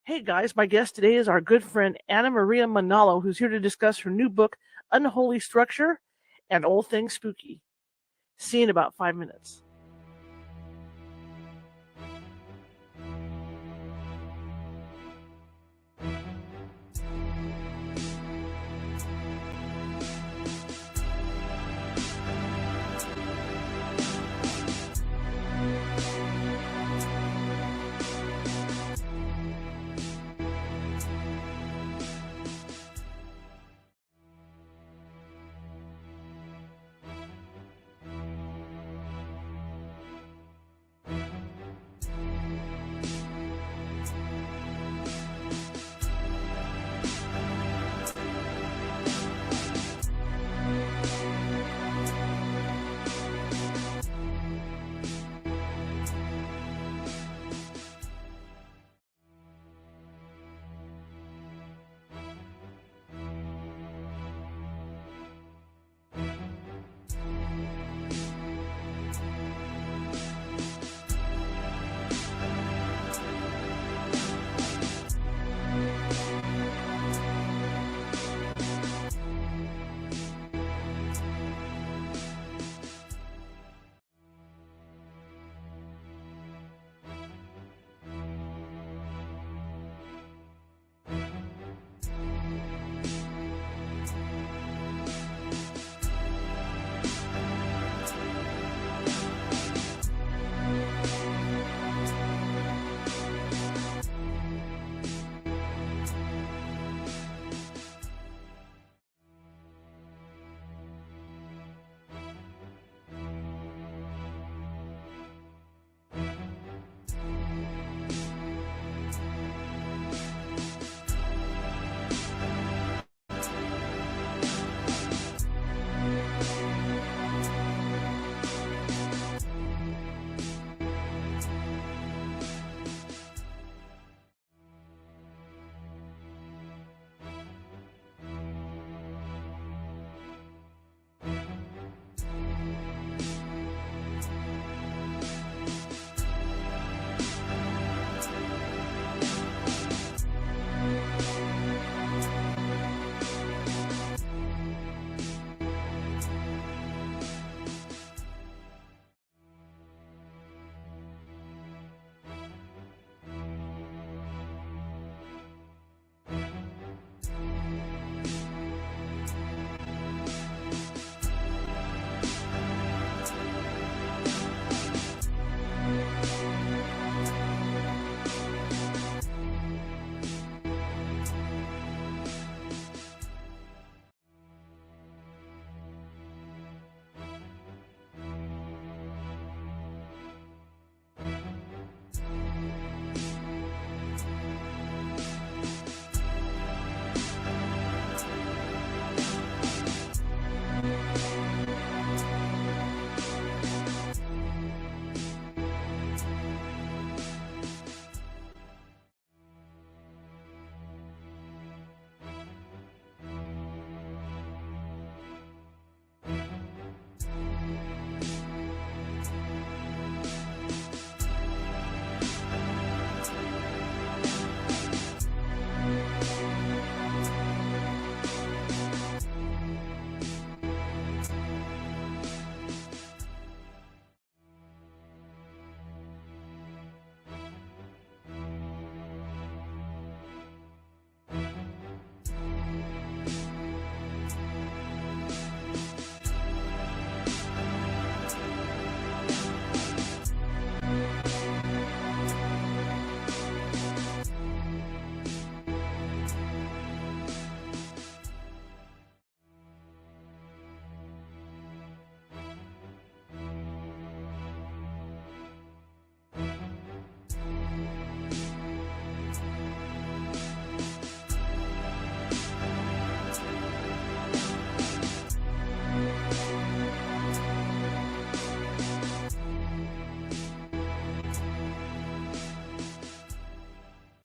Hey guys, my guest today is our good friend Anna Maria Manalo, who's here to discuss her new book, Unholy Structure and All Things Spooky. See you in about 5 minutes.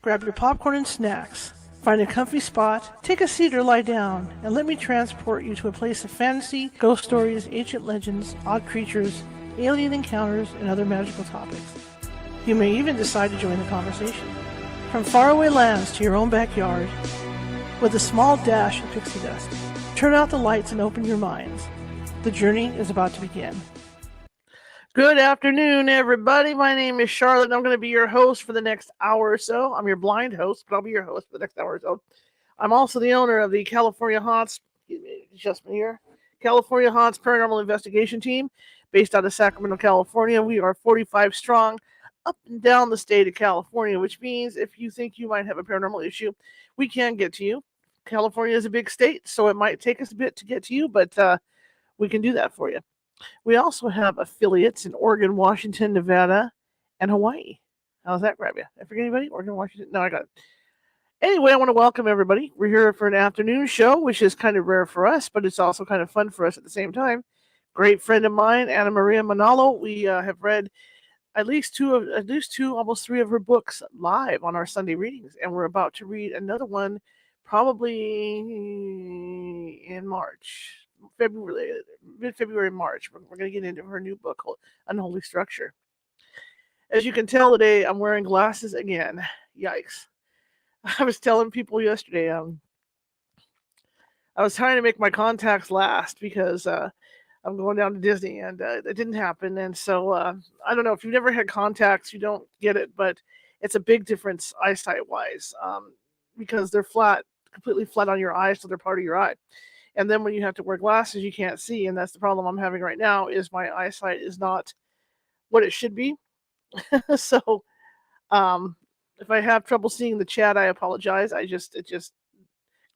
Grab your popcorn and snacks. Find a comfy spot, take a seat or lie down, and let me transport you to a place of fantasy, ghost stories, ancient legends, odd creatures, alien encounters, and other magical topics. You may even decide to join the conversation. From faraway lands to your own backyard, with a small dash of pixie dust. Turn out the lights and open your minds. The journey is about to begin. Good afternoon, everybody. My name is Charlotte, and I'm going to be your host for the next hour or so. I'm your blind host, but I'll be your host for the next hour or so. I'm also the owner of the California Haunts, California Haunts Paranormal Investigation Team, based out of Sacramento, California. We are 45 strong, up and down the state of California, which means if you think you might have a paranormal issue, we can get to you. California is a big state, so it might take us a bit to get to you, but we can do that for you. We also have affiliates in Oregon, Washington, Nevada, and Hawaii. How's that grab you? Did I forget anybody? Oregon, Washington? No, I got it. Anyway, I want to welcome everybody. We're here for an afternoon show, which is kind of rare for us, but it's also kind of fun for us at the same time. Great friend of mine, Anna Maria Manalo. We have read at least two, almost three of her books live on our Sunday readings, and we're about to read another one probably in March, mid-February, March. We're going to get into her new book called Unholy Structure. As you can tell today, I'm wearing glasses again. Yikes. I was telling people yesterday, I was trying to make my contacts last because I'm going down to Disney, and it didn't happen. And so I don't know, if you've never had contacts, you don't get it, but it's a big difference eyesight-wise because they're completely flat on your eyes, so they're part of your eye. And then when you have to wear glasses, you can't see, and that's the problem I'm having right now, is my eyesight is not what it should be. So if I have trouble seeing the chat, I apologize.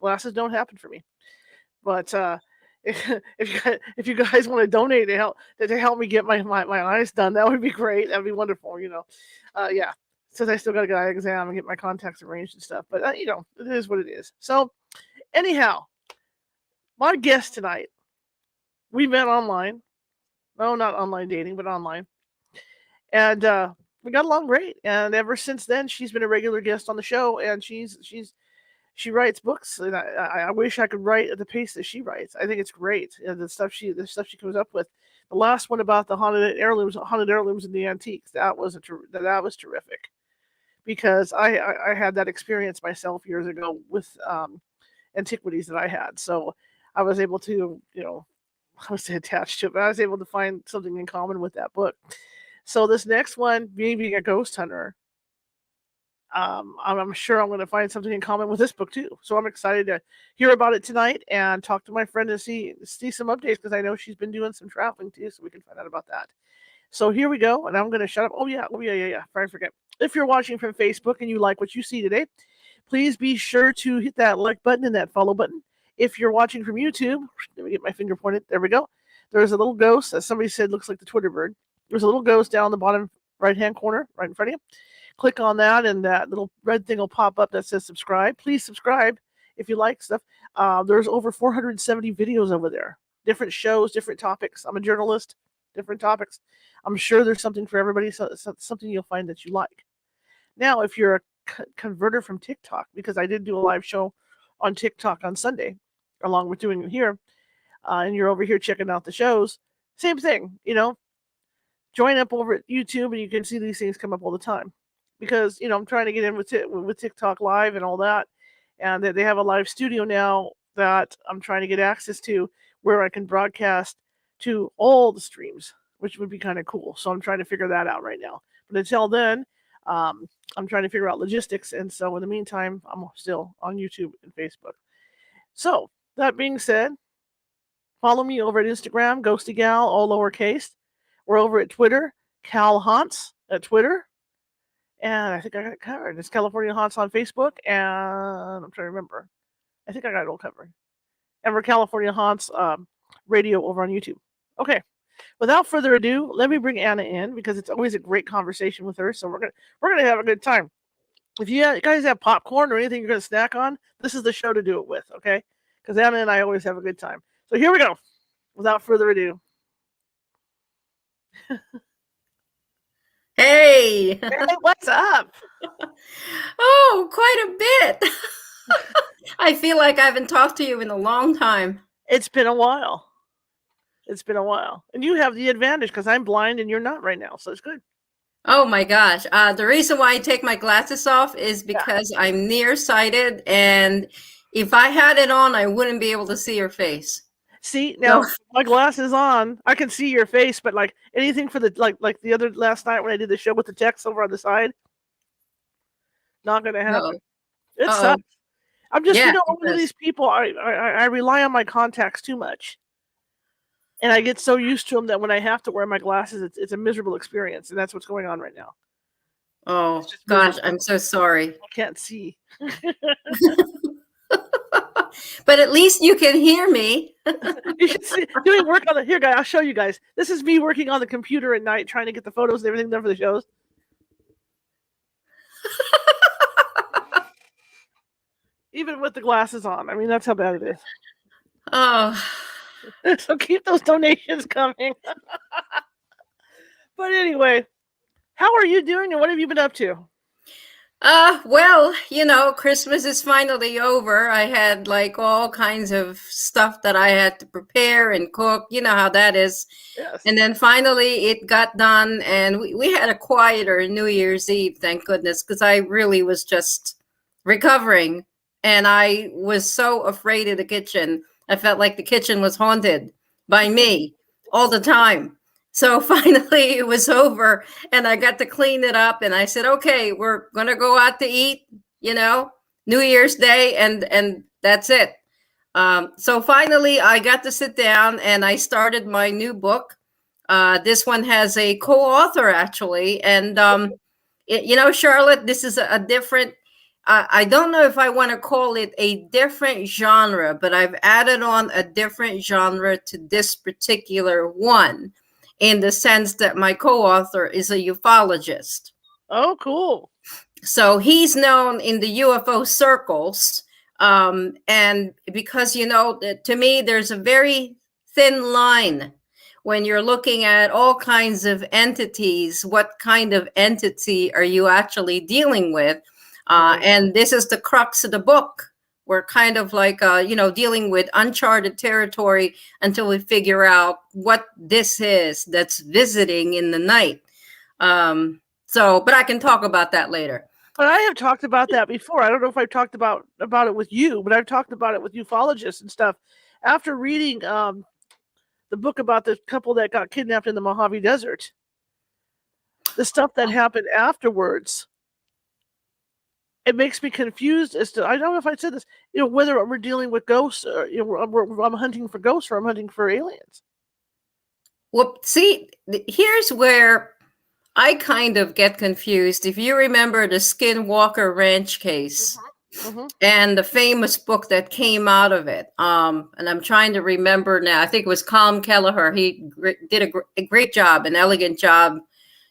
Glasses don't happen for me. But if you guys want to donate to help me get my eyes done, that would be great. That would be wonderful. Yeah. Since I still got to get an eye exam and get my contacts arranged and stuff, but it is what it is. So anyhow, my guest tonight, we met online. No, not online dating, but online, and we got along great. And ever since then, she's been a regular guest on the show, and she writes books, and I wish I could write at the pace that she writes. I think it's great, the stuff she comes up with. The last one about the haunted heirlooms and the antiques, that was terrific, because I had that experience myself years ago with antiquities that I had. So I was able to, I was attached to it, but I was able to find something in common with that book. So this next one, me being a ghost hunter, I'm sure I'm going to find something in common with this book too. So I'm excited to hear about it tonight and talk to my friend and see some updates, because I know she's been doing some traveling too, so we can find out about that. So here we go, and I'm going to shut up. Oh yeah. Before I forget, if you're watching from Facebook and you like what you see today, please be sure to hit that like button and that follow button. If you're watching from YouTube, let me get my finger pointed. There we go. There's a little ghost, as somebody said, looks like the Twitter bird. There's a little ghost down in the bottom right-hand corner, right in front of you. Click on that, and that little red thing will pop up that says subscribe. Please subscribe if you like stuff. There's over 470 videos over there. Different shows, different topics. I'm a journalist, different topics. I'm sure there's something for everybody, so something you'll find that you like. Now, if you're a converter from TikTok, because I did do a live show on TikTok on Sunday, along with doing it here, and you're over here checking out the shows, same thing, join up over at YouTube, and you can see these things come up all the time. Because, I'm trying to get in with TikTok Live and all that. And they have a live studio now that I'm trying to get access to, where I can broadcast to all the streams, which would be kind of cool. So I'm trying to figure that out right now. But until then, I'm trying to figure out logistics. And so in the meantime, I'm still on YouTube and Facebook. So that being said, follow me over at Instagram, GhostieGal, all lowercase. We're over at Twitter, Cal Haunts at Twitter. And I think I got it covered. It's California Haunts on Facebook, and I'm trying to remember. I think I got it all covered. And we're California Haunts Radio over on YouTube. Okay. Without further ado, let me bring Anna in, because it's always a great conversation with her. So we're gonna have a good time. If you guys have popcorn or anything you're gonna snack on, this is the show to do it with. Okay? Because Anna and I always have a good time. So here we go. Without further ado. Hey, what's up? Oh, quite a bit. I feel like I haven't talked to you in a long time. It's been a while. And you have the advantage, because I'm blind and you're not right now, so it's good. Oh my gosh. The reason why I take my glasses off is Yeah. because I'm nearsighted, and if I had it on, I wouldn't be able to see your face. See, So, now my glasses on, I can see your face, but like anything for the like the other last night when I did the show with the text over on the side, not gonna happen. no. It Uh-oh. sucks. I'm just, Yeah, I'm it one of does. these people. I rely on my contacts too much, and I get so used to them that when I have to wear my glasses, it's a miserable experience, and that's what's going on right now. It's Oh just gosh, miserable. I'm so sorry. I can't see. But at least you can hear me. You should see doing work on the here, guy. I'll show you guys. This is me working on the computer at night, trying to get the photos and everything done for the shows. Even with the glasses on. I mean, that's how bad it is. Oh. So keep those donations coming. But anyway, how are you doing and what have you been up to? Well, Christmas is finally over. I had like all kinds of stuff that I had to prepare and cook. You know how that is. Yes. And then finally it got done, and we had a quieter New Year's Eve, thank goodness, because I really was just recovering. And I was so afraid of the kitchen. I felt like the kitchen was haunted by me all the time. So finally it was over, and I got to clean it up, and I said, okay, we're going to go out to eat, New Year's Day, and that's it. So finally I got to sit down and I started my new book. This one has a co-author actually. And, Charlotte, this is a different, I don't know if I want to call it a different genre, but I've added on a different genre to this particular one, in the sense that my co-author is a ufologist. Oh, cool. So he's known in the UFO circles. And because, to me, there's a very thin line when you're looking at all kinds of entities. What kind of entity are you actually dealing with? Right. And this is the crux of the book. We're kind of like, dealing with uncharted territory until we figure out what this is that's visiting in the night. But I can talk about that later. But I have talked about that before. I don't know if I've talked about it with you, but I've talked about it with ufologists and stuff. After reading the book about the couple that got kidnapped in the Mojave Desert, the stuff that happened afterwards, it makes me confused as to, I don't know if I said this, whether we're dealing with ghosts or, I'm hunting for ghosts or I'm hunting for aliens. Well, see, here's where I kind of get confused. If you remember the Skinwalker Ranch case, and the famous book that came out of it, and I'm trying to remember now, I think it was Colm Kelleher. He did a great job, an elegant job,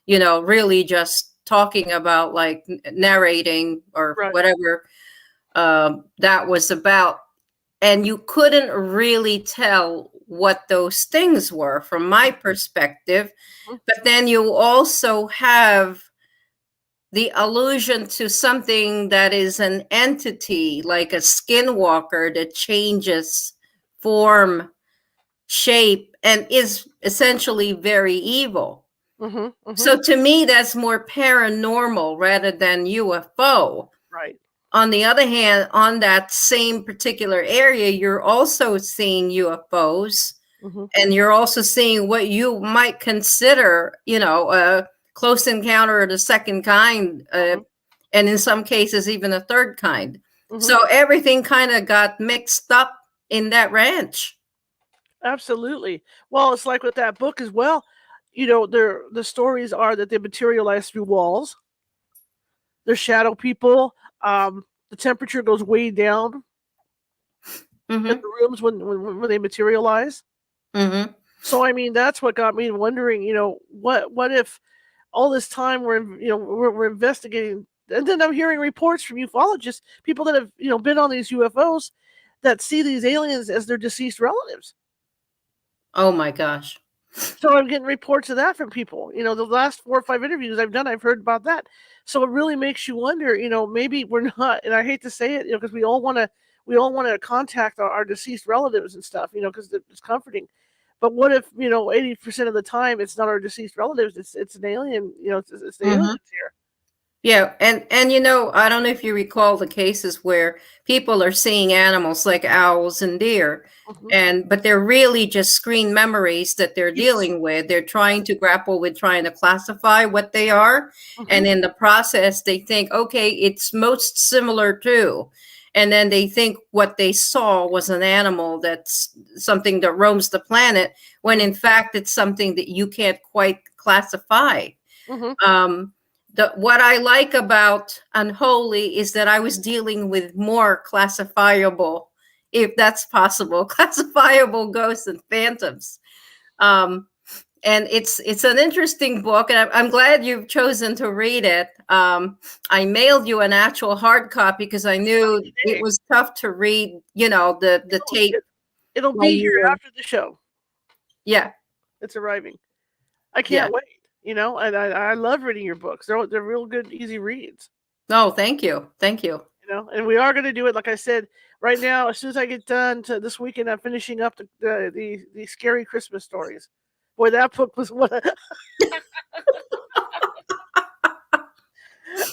really just talking about like narrating or whatever that was about. And you couldn't really tell what those things were from my perspective. But then you also have the allusion to something that is an entity, like a skinwalker that changes form, shape, and is essentially very evil. So to me, that's more paranormal rather than UFO. Right. On the other hand, on that same particular area, you're also seeing UFOs, and you're also seeing what you might consider, a close encounter of the second kind, and in some cases, even a third kind. So everything kind of got mixed up in that ranch. Absolutely. Well, it's like with that book as well. The stories are that they materialize through walls. They're shadow people. The temperature goes way down in the rooms when they materialize. So I mean, that's what got me wondering. What if all this time we're investigating, and then I'm hearing reports from ufologists, people that have been on these UFOs, that see these aliens as their deceased relatives. Oh my gosh. So I'm getting reports of that from people. The last 4 or 5 interviews I've done, I've heard about that. So it really makes you wonder, maybe we're not, and I hate to say it, because we all want to contact our deceased relatives and stuff, because it's comforting. But what if 80% of the time it's not our deceased relatives? It's an alien. It's the aliens here. Yeah, and I don't know if you recall the cases where people are seeing animals like owls and deer, but they're really just screen memories that they're dealing with. They're trying to grapple with trying to classify what they are, and in the process, they think, okay, it's most similar to, and then they think what they saw was an animal that's something that roams the planet, when in fact it's something that you can't quite classify. What I like about Unholy is that I was dealing with more classifiable, if that's possible, classifiable ghosts and phantoms. And it's an interesting book, and I'm glad you've chosen to read it. I mailed you an actual hard copy because I knew it was tough to read, the tape. It'll be here after the show. Yeah. It's arriving. I can't wait. And I love reading your books. They're real good, easy reads. Oh, thank you. Thank you. And we are going to do it, like I said, right now. As soon as I get done this weekend, I'm finishing up the scary Christmas stories. Boy, that book was what.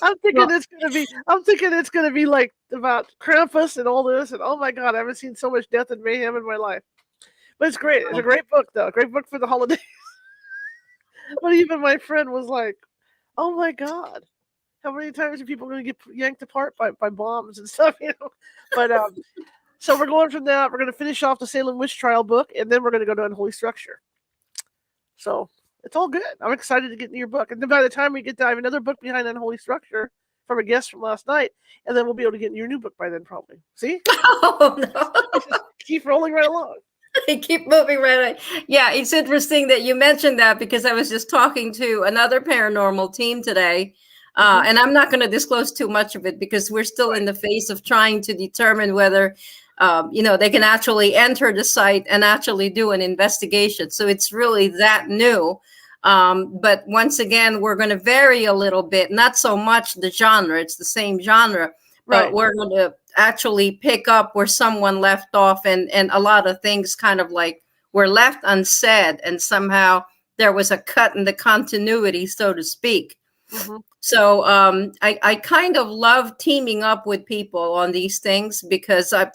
I'm thinking it's gonna be like about Krampus and all this, and oh my God, I haven't seen so much death and mayhem in my life. But it's great. It's a great book, though. Great book for the holidays. But even my friend was like, "Oh my God, how many times are people going to get yanked apart by bombs and stuff?" But so we're going from that. We're going to finish off the Salem Witch Trial book, and then we're going to go to Unholy Structure. So it's all good. I'm excited to get into your book, and then by the time we get to, I have another book behind Unholy Structure from a guest from last night, and then we'll be able to get in your new book by then, probably. See? Oh no! Just keep rolling right along. Keep moving right on. Yeah, it's interesting that you mentioned that because I was just talking to another paranormal team today, and I'm not going to disclose too much of it because we're still in the phase of trying to determine whether, they can actually enter the site and actually do an investigation. So it's really that new. But once again, we're going to vary a little bit, not so much the genre, it's the same genre, but we're going to actually pick up where someone left off, and a lot of things kind of like were left unsaid, and somehow there was a cut in the continuity, so to speak. So I kind of love teaming up with people on these things because I'm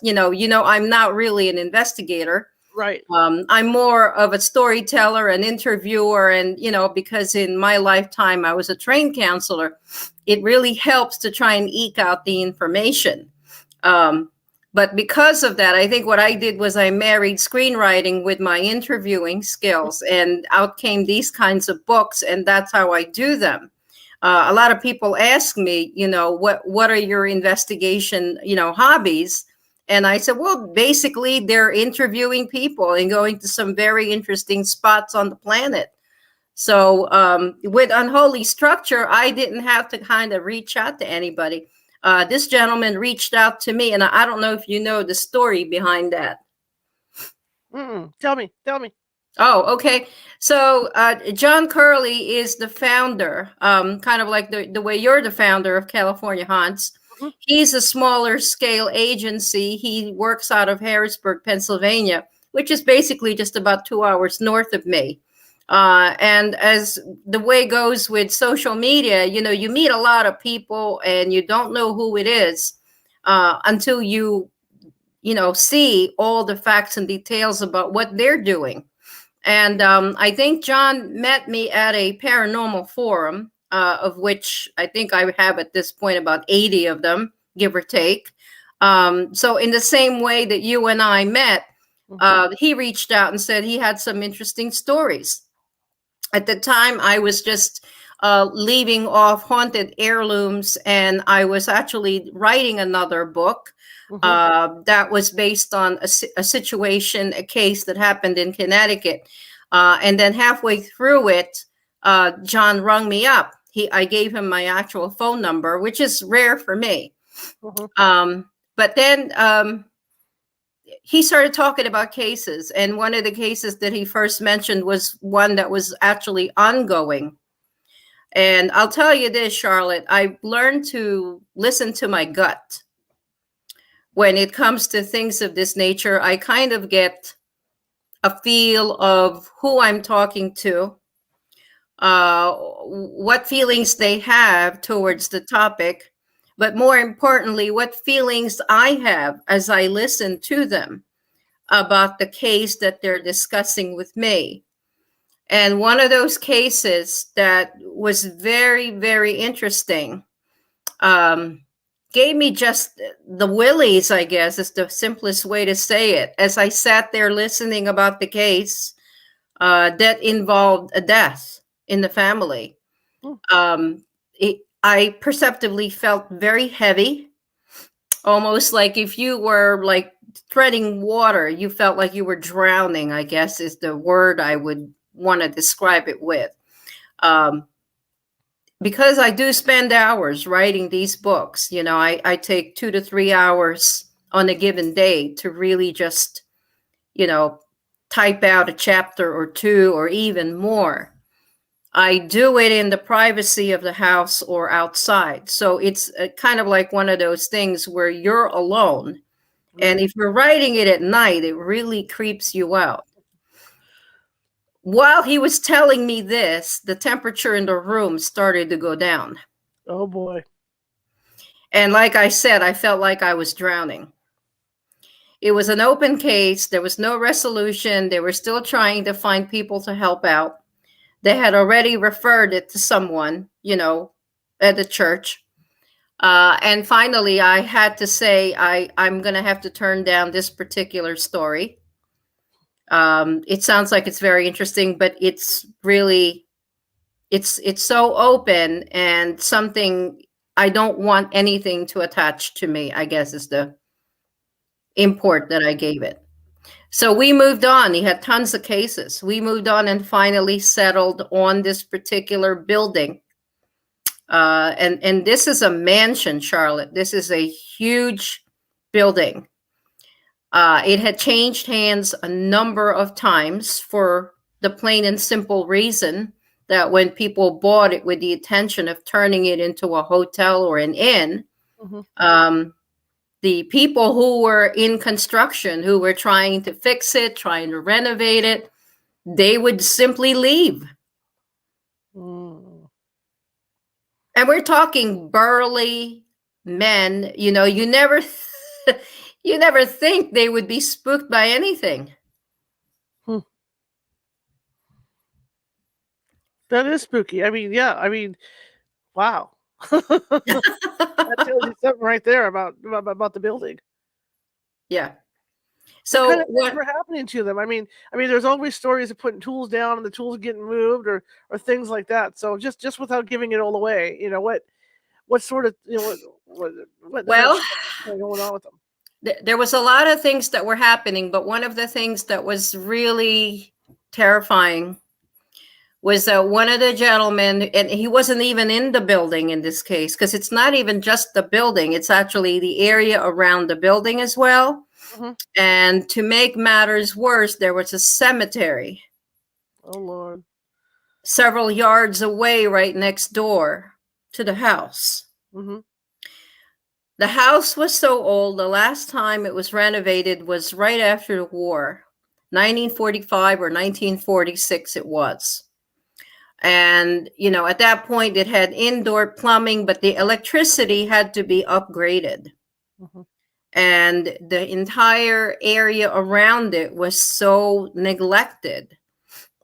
not really an investigator. Right. I'm more of a storyteller, an interviewer, and because in my lifetime I was a trained counselor, it really helps to try and eke out the information. But because of that, I think what I did was I married screenwriting with my interviewing skills, and out came these kinds of books, and that's how I do them. A lot of people ask me, what are your investigation, hobbies? And I said, well, basically they're interviewing people and going to some very interesting spots on the planet. So with Unholy Structure, I didn't have to kind of reach out to anybody. This gentleman reached out to me, and I don't know if you know the story behind that. Tell me. Oh, okay. So John Curley is the founder, kind of like the way you're the founder of California Haunts. He's a smaller scale agency. He works out of Harrisburg, Pennsylvania, which is basically just about 2 hours north of me. And as the way goes with social media, you meet a lot of people and you don't know who it is until you see all the facts and details about what they're doing. And I think John met me at a paranormal forum, of which I think I have at this point about 80 of them, give or take. So in the same way that you and I met, he reached out and said he had some interesting stories. At the time, I was just leaving off haunted heirlooms, and I was actually writing another book that was based on a situation, a case that happened in Connecticut. And then halfway through it, John rung me up. I gave him my actual phone number, which is rare for me. But then he started talking about cases. And one of the cases that he first mentioned was one that was actually ongoing. And I'll tell you this, Charlotte, I've learned to listen to my gut. When it comes to things of this nature, I kind of get a feel of who I'm talking to, what feelings they have towards the topic, but more importantly, what feelings I have as I listen to them about the case that they're discussing with me. And one of those cases that was very, very interesting, gave me just the willies, I guess is the simplest way to say it. As I sat there listening about the case that involved a death in the family, I perceptibly felt very heavy, almost like if you were like treading water, you felt like you were drowning, I guess is the word I would want to describe it with. Because I do spend hours writing these books, you know, I take 2 to 3 hours on a given day to really just, you know, type out a chapter or two or even more. I do it in the privacy of the house or outside. So it's kind of like one of those things where you're alone. Right. And if you're writing it at night, it really creeps you out. While he was telling me this, the temperature in the room started to go down. Oh, boy. And like I said, I felt like I was drowning. It was an open case. There was no resolution. They were still trying to find people to help out. They had already referred it to someone, you know, at the church. And finally, I had to say, I'm going to have to turn down this particular story. It sounds like it's very interesting, but it's really, it's so open and something I don't want anything to attach to me, I guess is the import that I gave it. So we moved on. He had tons of cases. We moved on and finally settled on this particular building. And this is a mansion, Charlotte. This is a huge building. It had changed hands a number of times for the plain and simple reason that when people bought it with the intention of turning it into a hotel or an inn, the people who were in construction, who were trying to fix it, trying to renovate it, they would simply leave. And we're talking burly men, you know, you never think they would be spooked by anything. That is spooky. I mean, yeah. I mean, wow. That tells you something right there about the building. Yeah. So what kind of things were happening to them? I mean, there's always stories of putting tools down and the tools getting moved or things like that. So just without giving it all away, you know, what sort of, you know, what going on with them? There was a lot of things that were happening, but one of the things that was really terrifying was one of the gentlemen, and he wasn't even in the building in this case, because it's not even just the building, it's actually the area around the building as well. And to make matters worse, there was a cemetery. Oh, Lord. Several yards away, right next door to the house. The house was so old, the last time it was renovated was right after the war, 1945 or 1946 it was. And, you know, at that point it had indoor plumbing, but the electricity had to be upgraded. And the entire area around it was so neglected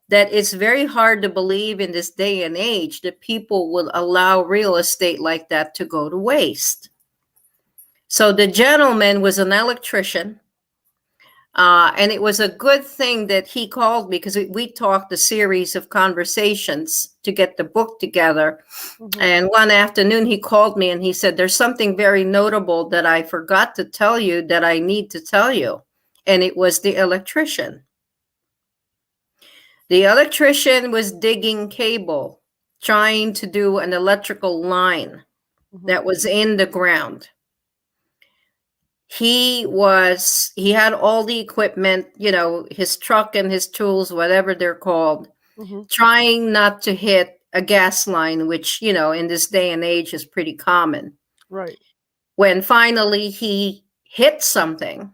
that it's very hard to believe in this day and age that people will allow real estate like that to go to waste. So the gentleman was an electrician. And it was a good thing that he called me because we talked a series of conversations to get the book together. And one afternoon he called me and he said, there's something very notable that I forgot to tell you that I need to tell you. And it was the electrician. The electrician was digging cable, trying to do an electrical line that was in the ground. He had all the equipment, you know, his truck and his tools, whatever they're called, trying not to hit a gas line, which, you know, in this day and age is pretty common. Right. When finally he hit something,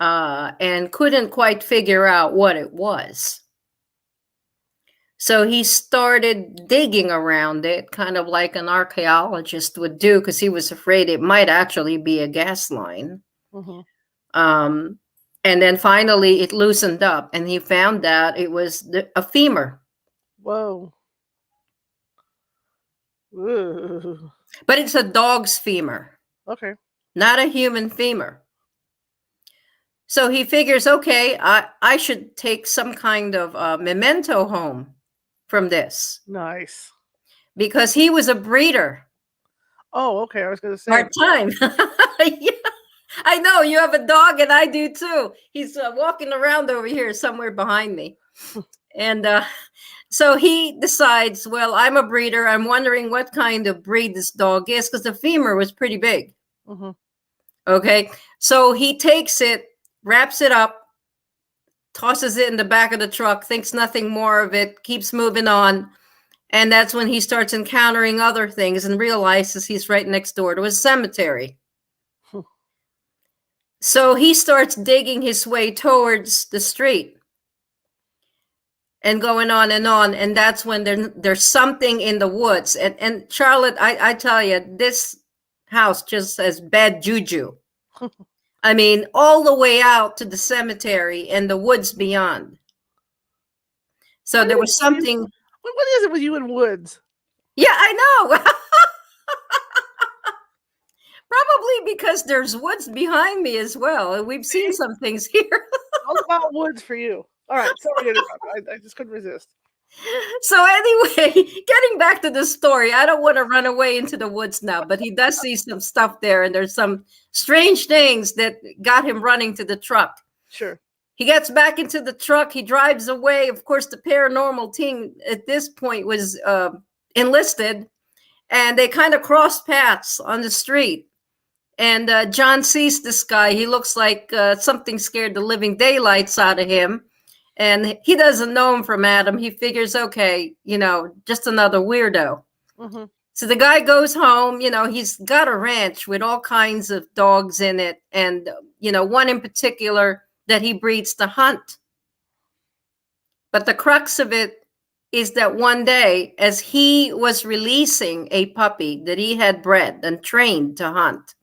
and couldn't quite figure out what it was. So he started digging around it, kind of like an archaeologist would do, because he was afraid it might actually be a gas line. And then finally it loosened up, and he found out it was a femur. Whoa. Ooh. But it's a dog's femur. Okay. Not a human femur. So he figures, okay, I should take some kind of memento home from this. Nice. Because he was a breeder. Oh, okay. I was going to say. Part-time. Yeah. I know, you have a dog and I do too. He's walking around over here somewhere behind me. And so he decides, well, I'm a breeder. I'm wondering what kind of breed this dog is, because the femur was pretty big. Okay. So he takes it, wraps it up, tosses it in the back of the truck, thinks nothing more of it, keeps moving on. And that's when he starts encountering other things and realizes he's right next door to a cemetery. So he starts digging his way towards the street and going on. And that's when there's something in the woods. And Charlotte, I tell you, this house just has bad juju. I mean, all the way out to the cemetery and the woods beyond. So there was something. What is it with you and woods? Yeah, I know. Probably because there's woods behind me as well. We've seen some things here. All about woods for you. All right. Sorry to interrupt. I just couldn't resist. So anyway, getting back to the story, I don't want to run away into the woods now, but he does see some stuff there, and there's some strange things that got him running to the truck. Sure. He gets back into the truck. He drives away. Of course, the paranormal team at this point was enlisted, and they kind of crossed paths on the street. And John sees this guy. He looks like something scared the living daylights out of him. And he doesn't know him from Adam. He figures, okay, just another weirdo. So the guy goes home. He's got a ranch with all kinds of dogs in it. And, one in particular that he breeds to hunt. But the crux of it is that one day, as he was releasing a puppy that he had bred and trained to hunt,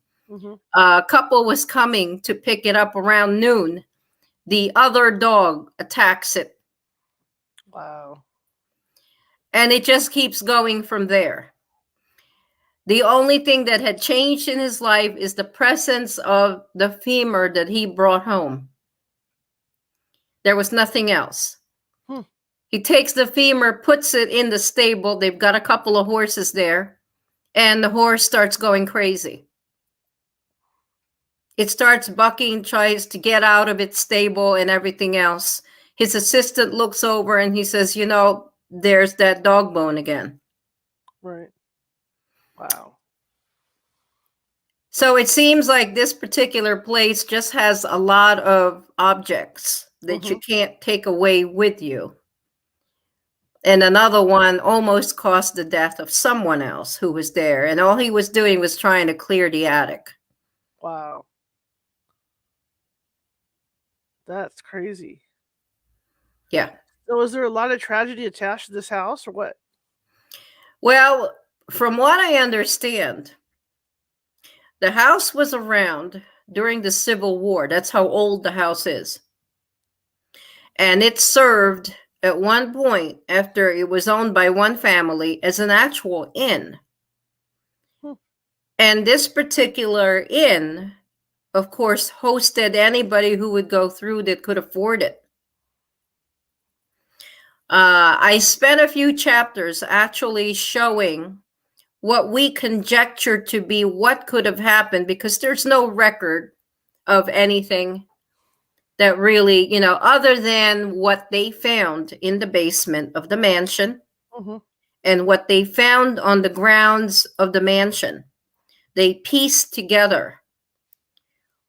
a couple was coming to pick it up around noon. The other dog attacks it. Wow. And it just keeps going from there. The only thing that had changed in his life is the presence of the femur that he brought home. There was nothing else. He takes the femur, puts it in the stable. They've got a couple of horses there. And the horse starts going crazy. It starts bucking, tries to get out of its stable and everything else. His assistant looks over and he says, there's that dog bone again. Right. Wow. So it seems like this particular place just has a lot of objects that you can't take away with you. And another one almost caused the death of someone else who was there. And all he was doing was trying to clear the attic. Wow. That's crazy. Yeah. So is there a lot of tragedy attached to this house or what? Well, from what I understand, the house was around during the Civil War. That's how old the house is. And it served at one point, after it was owned by one family, as an actual inn. And this particular inn, of course, hosted anybody who would go through that could afford it. I spent a few chapters actually showing what we conjecture to be what could have happened, because there's no record of anything that really, other than what they found in the basement of the mansion and what they found on the grounds of the mansion. They pieced together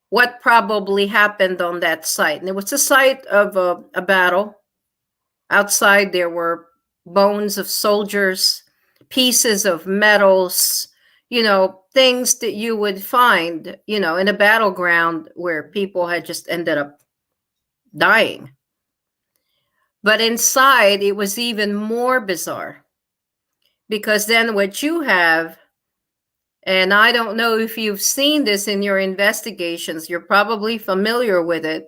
what probably happened on that site. And it was the site of a battle. Outside, there were bones of soldiers, pieces of metals, things that you would find, in a battleground where people had just ended up dying. But inside, it was even more bizarre. Because then what you have, and I don't know if you've seen this in your investigations, you're probably familiar with it.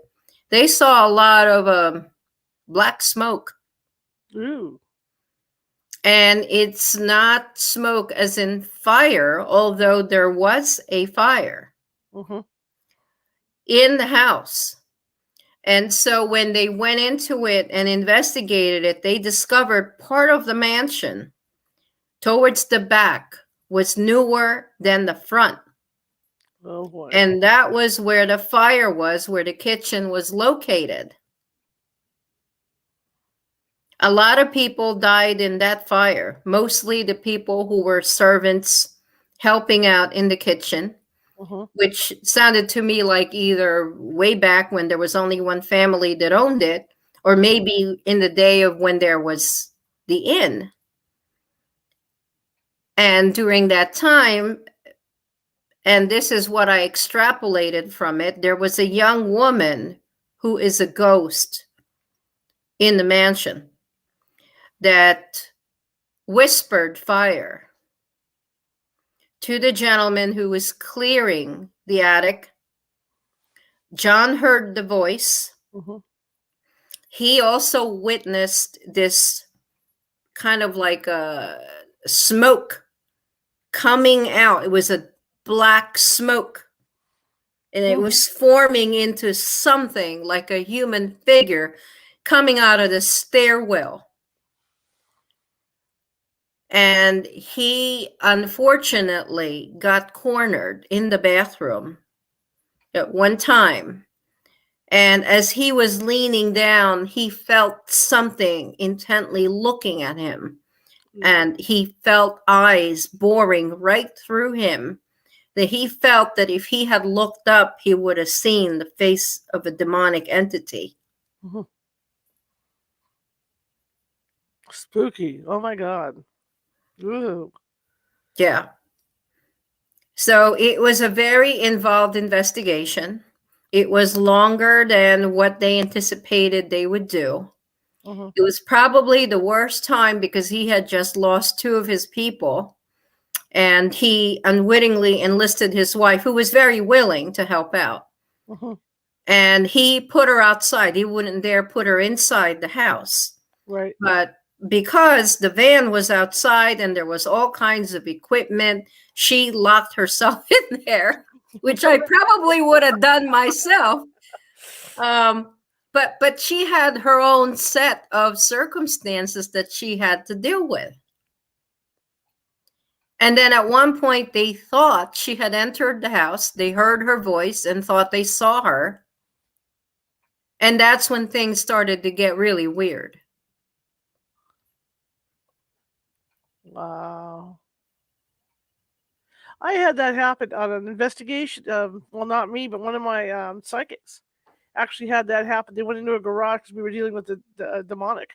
They saw a lot of black smoke. Ooh. And it's not smoke as in fire, although there was a fire in the house. And so when they went into it and investigated it, they discovered part of the mansion towards the back was newer than the front. Oh boy. And that was where the fire was, where the kitchen was located. A lot of people died in that fire, mostly the people who were servants helping out in the kitchen, which sounded to me like either way back when there was only one family that owned it, or maybe in the day of when there was the inn. And during that time, and this is what I extrapolated from it, there was a young woman who is a ghost in the mansion that whispered fire to the gentleman who was clearing the attic. John heard the voice. He also witnessed this kind of like a smoke coming out. It was a black smoke, and it was forming into something like a human figure coming out of the stairwell. And he unfortunately got cornered in the bathroom at one time. And as he was leaning down, he felt something intently looking at him. And he felt eyes boring right through him. That he felt that if he had looked up, he would have seen the face of a demonic entity. Spooky. Oh my God. Ooh. Yeah. So it was a very involved investigation. It was longer than what they anticipated they would do. It was probably the worst time because he had just lost two of his people, and he unwittingly enlisted his wife, who was very willing to help out. And he put her outside. He wouldn't dare put her inside the house. Right. But because the van was outside and there was all kinds of equipment, she locked herself in there, which I probably would have done myself. But she had her own set of circumstances that she had to deal with. And then at one point, they thought she had entered the house. They heard her voice and thought they saw her. And that's when things started to get really weird. Wow. I had that happen on an investigation. Well, not me, but one of my psychics actually had that happen. They went into a garage because we were dealing with the demonic.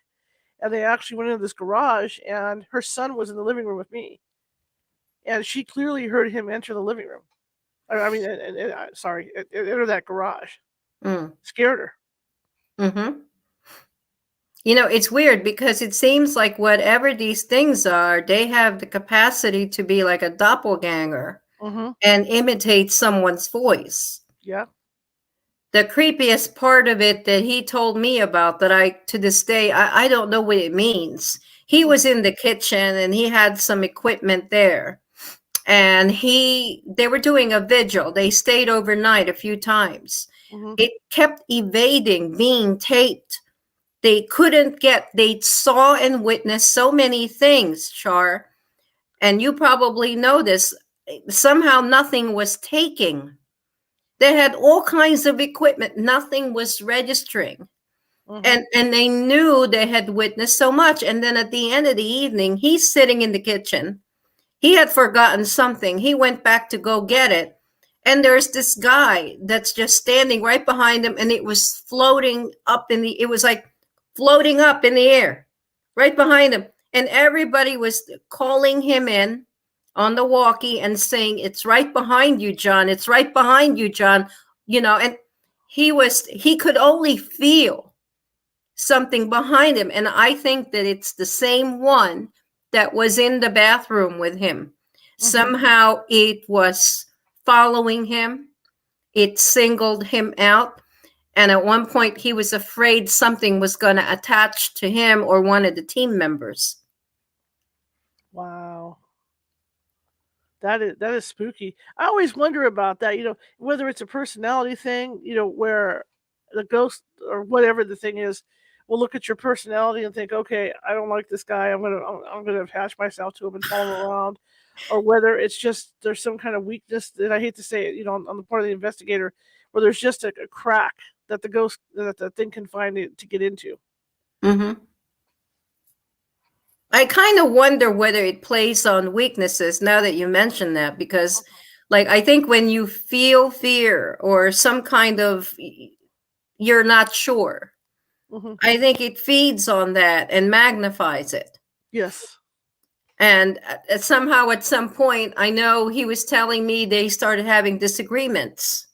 And they actually went into this garage, and her son was in the living room with me. And she clearly heard him enter the living room. I mean, enter that garage. Scared her. It's weird because it seems like whatever these things are, they have the capacity to be like a doppelganger and imitate someone's voice. Yeah. The creepiest part of it that he told me about that to this day, I don't know what it means. He was in the kitchen and he had some equipment there. And they were doing a vigil. They stayed overnight a few times. It kept evading being taped. They saw and witnessed so many things, Char. And you probably know this. Somehow nothing was taking. They had all kinds of equipment. Nothing was registering. And they knew they had witnessed so much. And then at the end of the evening, he's sitting in the kitchen. He had forgotten something. He went back to go get it. And there's this guy that's just standing right behind him. And it was floating up it was like floating up in the air right behind him. And everybody was calling him in on the walkie and saying, "It's right behind you, John. It's right behind you, John." And he could only feel something behind him. And I think that it's the same one that was in the bathroom with him. Somehow it was following him. It singled him out. And at one point he was afraid something was going to attach to him or one of the team members. Wow. That is spooky. I always wonder about that, whether it's a personality thing, where the ghost or whatever the thing is will look at your personality and think, okay, I don't like this guy. I'm gonna attach myself to him and follow him around, or whether it's just there's some kind of weakness that I hate to say it, on the part of the investigator, where there's just a crack that the thing can find to get into. Mm-hmm. I kind of wonder whether it plays on weaknesses now that you mention that, because like I think when you feel fear or some kind of you're not sure, I think it feeds on that and magnifies it. Yes. And somehow at some point, I know he was telling me they started having disagreements.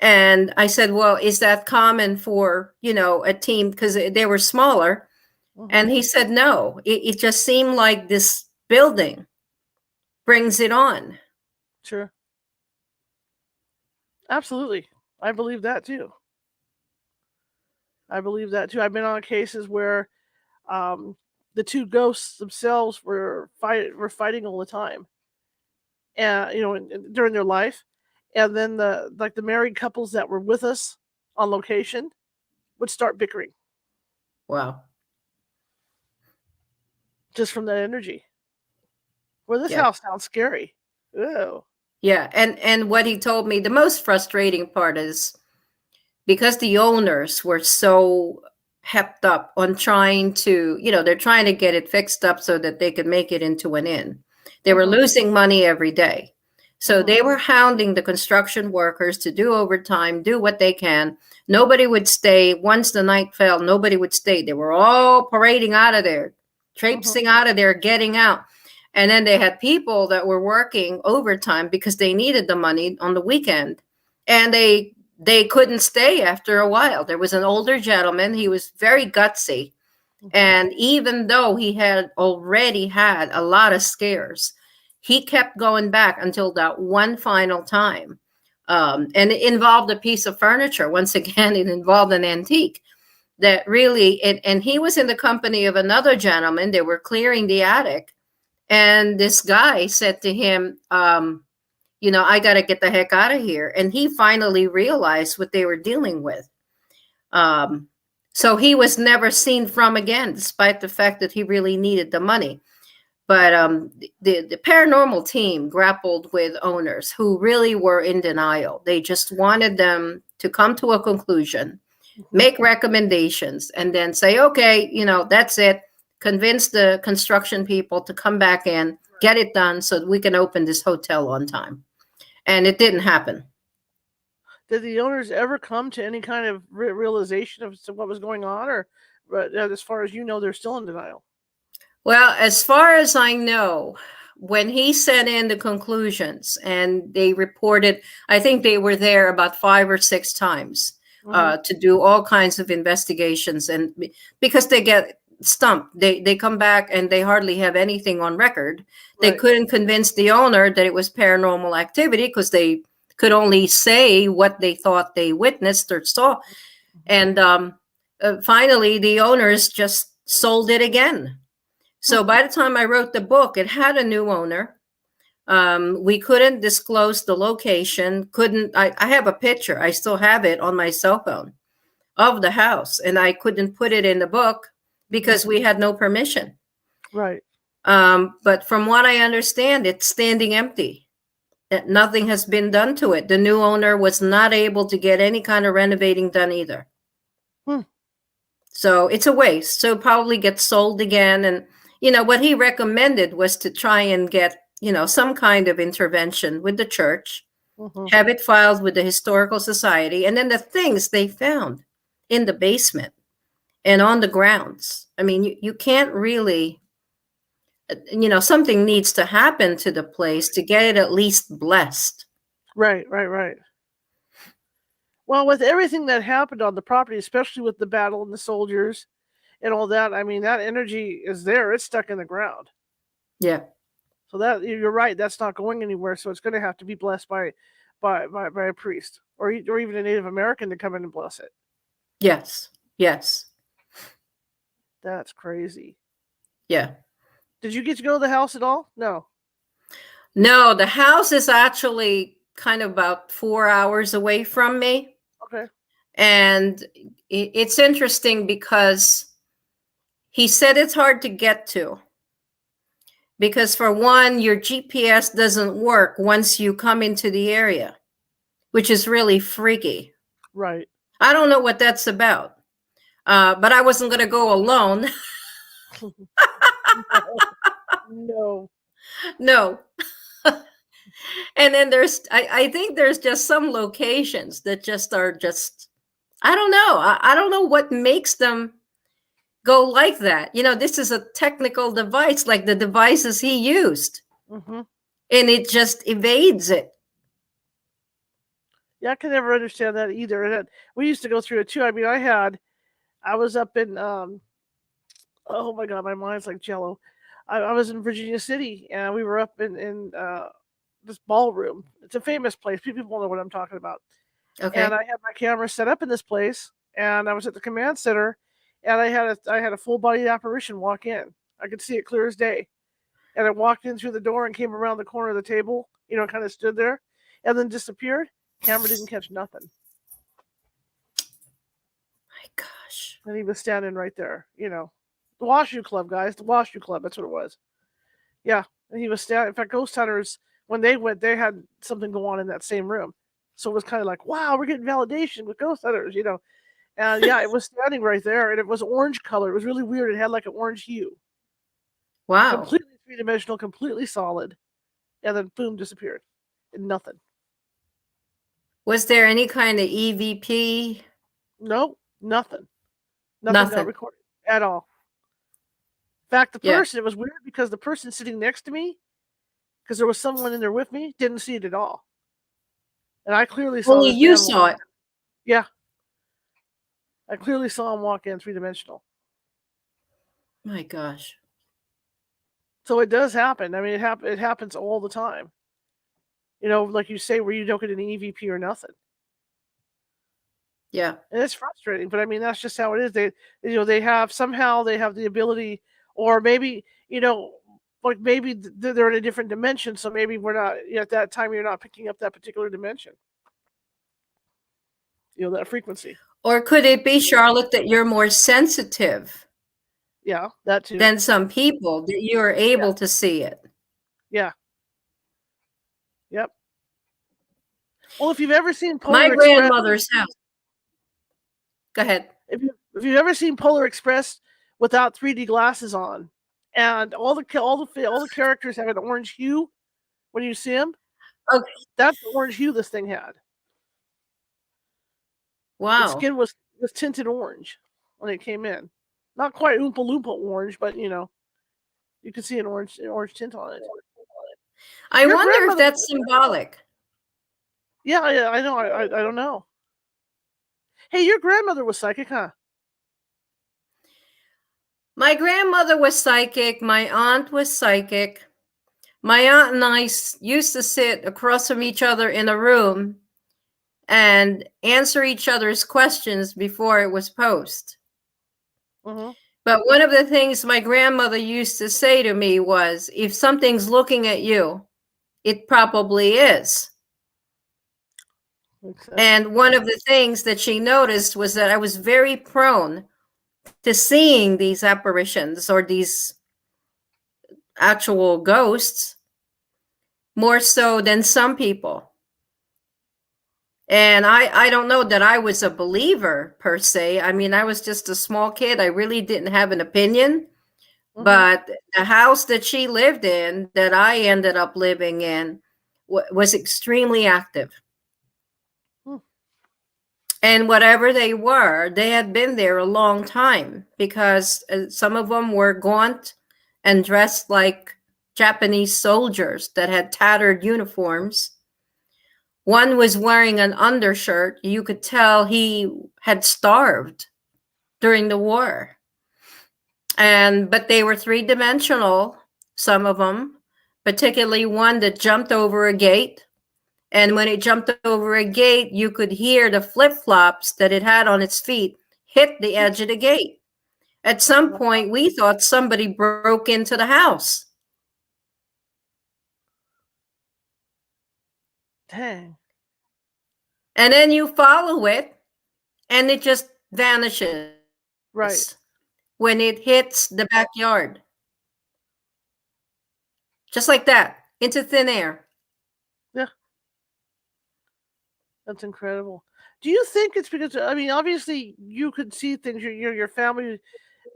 And I said, well, is that common for, a team? Because they were smaller. And he said, no, it just seemed like this building brings it on. Sure. Absolutely. I believe that too. I've been on cases where the two ghosts themselves were fighting all the time. And, during their life. And then the married couples that were with us on location would start bickering. Wow. Just from that energy. Well, this house sounds scary. Ew. Yeah, and what he told me, the most frustrating part is because the owners were so hepped up on trying to, they're trying to get it fixed up so that they could make it into an inn. They were losing money every day. So they were hounding the construction workers to do overtime, do what they can. Nobody would stay. Once the night fell, nobody would stay. They were all parading out of there, traipsing out of there, getting out. And then they had people that were working overtime because they needed the money on the weekend. And they couldn't stay after a while. There was an older gentleman. He was very gutsy. And even though he had already had a lot of scares, he kept going back until that one final time. And it involved a piece of furniture. Once again, it involved an antique that really, and he was in the company of another gentleman. They were clearing the attic. And this guy said to him, I got to get the heck out of here. And he finally realized what they were dealing with. So he was never seen from again, despite the fact that he really needed the money. But the paranormal team grappled with owners who really were in denial. They just wanted them to come to a conclusion, make recommendations, and then say, okay, that's it. Convince the construction people to come back in, get it done so that we can open this hotel on time. And it didn't happen. Did the owners ever come to any kind of realization of what was going on? Or as far as you know, they're still in denial? Well, as far as I know, when he sent in the conclusions and they reported, I think they were there about 5 or 6 times to do all kinds of investigations. And because they get stumped, they come back and they hardly have anything on record. They couldn't convince the owner that it was paranormal activity because they could only say what they thought they witnessed or saw. And finally, the owners just sold it again. So by the time I wrote the book, it had a new owner. We couldn't disclose the location. I have a picture. I still have it on my cell phone of the house. And I couldn't put it in the book because we had no permission. Right. But from what I understand, it's standing empty. Nothing has been done to it. The new owner was not able to get any kind of renovating done either. So it's a waste. So probably gets sold again. And what he recommended was to try and get, some kind of intervention with the church, have it filed with the Historical Society, and then the things they found in the basement and on the grounds. I mean, you can't really, something needs to happen to the place to get it at least blessed. Right. Well, with everything that happened on the property, especially with the battle and the soldiers and all that, I mean, that energy is there. It's stuck in the ground. Yeah. So that you're right. That's not going anywhere. So it's going to have to be blessed by a priest or even a Native American to come in and bless it. Yes. That's crazy. Yeah. Did you get to go to the house at all? No. No, the house is actually kind of about 4 hours away from me. Okay. And it's interesting because he said it's hard to get to. Because for one, your GPS doesn't work once you come into the area, which is really freaky. Right. I don't know what that's about. But I wasn't going to go alone. No. And then I think there's just some locations that just are I don't know. I don't know what makes them go like that. This is a technical device, like the devices he used. Mm-hmm. And it just evades it. Yeah, I can never understand that either. And we used to go through it too. I mean, I was up in, oh my God, my mind's like jello. I was in Virginia City, and we were up in this ballroom. It's a famous place. People know what I'm talking about. Okay. And I had my camera set up in this place, and I was at the command center, and I had a full-bodied apparition walk in. I could see it clear as day. And it walked in through the door and came around the corner of the table, kind of stood there, and then disappeared. Camera didn't catch nothing. My gosh. And he was standing right there, the Washoe Club, guys. The Washoe Club, that's what it was. Yeah. And he was standing. In fact, ghost hunters, when they went, they had something go on in that same room. So it was kind of like, wow, we're getting validation with ghost hunters, And yeah, it was standing right there, and it was orange color. It was really weird. It had like an orange hue. Wow. Completely three-dimensional, completely solid. And then boom, disappeared. And nothing. Was there any kind of EVP? No, nothing. Nothing got recorded at all. In fact, the person, it was weird because the person sitting next to me, because there was someone in there with me, didn't see it at all. And I clearly saw Only you saw it. Yeah. I clearly saw him walk in three-dimensional. My gosh. So it does happen. I mean, it happens all the time. Like you say, where you don't get an EVP or nothing. Yeah. And it's frustrating, but I mean, that's just how it is. They have the ability, or maybe, like maybe they're in a different dimension. So maybe we're not, at that time, you're not picking up that particular dimension. That frequency. Or could it be, Charlotte, that you're more sensitive? Yeah, that too. Than some people, that you're able to see it. Yeah. Yep. Well, if you've ever seen my grandmother's house. Go ahead. If you've ever seen Polar Express without 3D glasses on, and all the characters have an orange hue when you see them, okay, that's the orange hue this thing had. Wow. Its skin was tinted orange when it came in. Not quite Oompa Loompa orange, but you can see an orange tint on it. I wonder if that's symbolic. Yeah, I know. I don't know. Hey, your grandmother was psychic, huh? My grandmother was psychic. My aunt was psychic. My aunt and I used to sit across from each other in a room and answer each other's questions before it was posed. Mm-hmm. But one of the things my grandmother used to say to me was, if something's looking at you, it probably is. Okay. And one of the things that she noticed was that I was very prone to seeing these apparitions or these actual ghosts more so than some people. And I don't know that I was a believer per se. I mean, I was just a small kid. I really didn't have an opinion. Mm-hmm. But the house that she lived in, that I ended up living in, was extremely active. And whatever they were, they had been there a long time, because some of them were gaunt and dressed like Japanese soldiers that had tattered uniforms. One was wearing an undershirt. You could tell he had starved during the war. But they were three-dimensional, some of them, particularly one that jumped over a gate. And when it jumped over a gate, you could hear the flip-flops that it had on its feet hit the edge of the gate. At some point, we thought somebody broke into the house. Dang. And then you follow it, and it just vanishes. Right. When it hits the backyard. Just like that, into thin air. Yeah. That's incredible. Do you think it's because, I mean, obviously you could see things, your family,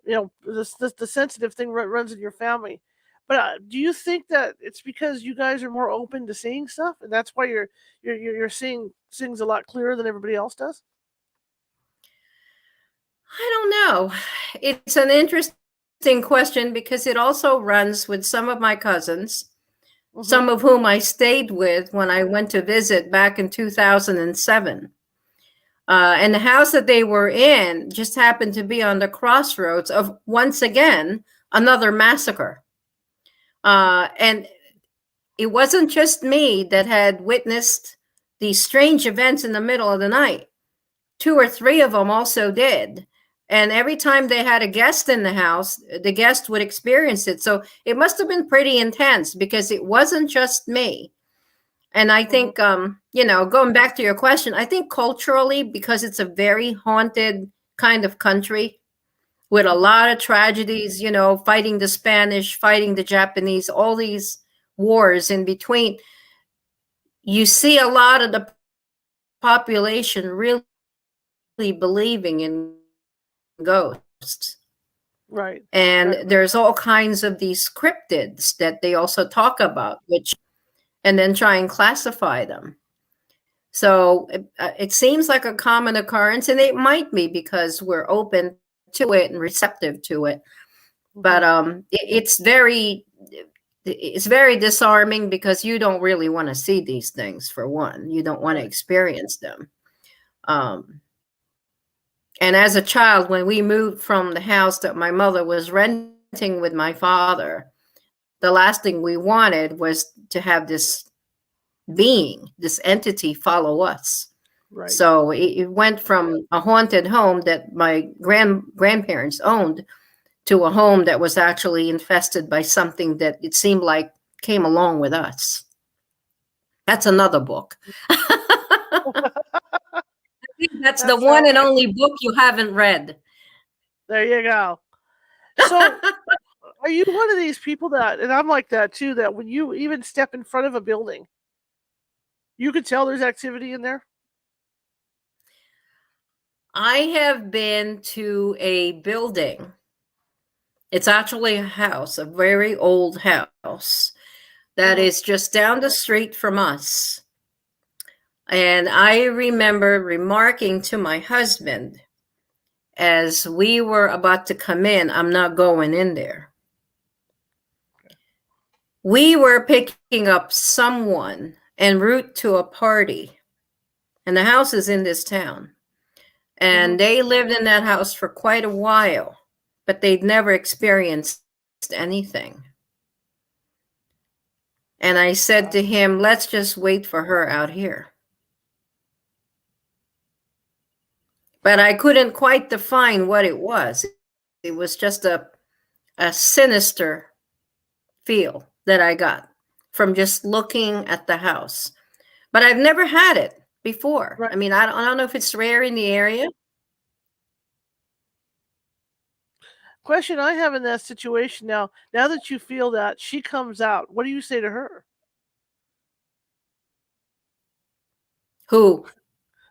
the sensitive thing runs in your family. But do you think that it's because you guys are more open to seeing stuff, and that's why you're seeing things a lot clearer than everybody else does? I don't know. It's an interesting question because it also runs with some of my cousins, some of whom I stayed with when I went to visit back in 2007. And the house that they were in just happened to be on the crossroads of, once again, another massacre. And it wasn't just me that had witnessed these strange events in the middle of the night. 2 or 3 of them also did. And every time they had a guest in the house, the guest would experience it. So it must have been pretty intense because it wasn't just me. And I think, going back to your question, I think culturally, because it's a very haunted kind of country with a lot of tragedies, fighting the Spanish, fighting the Japanese, all these wars in between, you see a lot of the population really believing in ghosts. Right. And there's all kinds of these cryptids that they also talk about, and then try and classify them. So it seems like a common occurrence, and it might be because we're open to it and receptive to it. But it's very disarming because you don't really want to see these things, for one. You don't want to experience them. And as a child, when we moved from the house that my mother was renting with my father, the last thing we wanted was to have this being, this entity, follow us. Right. So it went from a haunted home that my grandparents owned to a home that was actually infested by something that it seemed like came along with us. That's another book. That's the one and only book you haven't read. There you go. So are you one of these people that, and I'm like that too, that when you even step in front of a building, you could tell there's activity in there? I have been to a building. It's actually a house, a very old house that is just down the street from us. And I remember remarking to my husband as we were about to come in, I'm not going in there. We were picking up someone en route to a party, and the house is in this town. And they lived in that house for quite a while, but they'd never experienced anything. And I said to him, let's just wait for her out here. But I couldn't quite define what it was. It was just a sinister feel that I got from just looking at the house. But I've never had it before. Right. I mean, I don't know if it's rare in the area. Question I have in that situation now that you feel that, she comes out, what do you say to her? Who?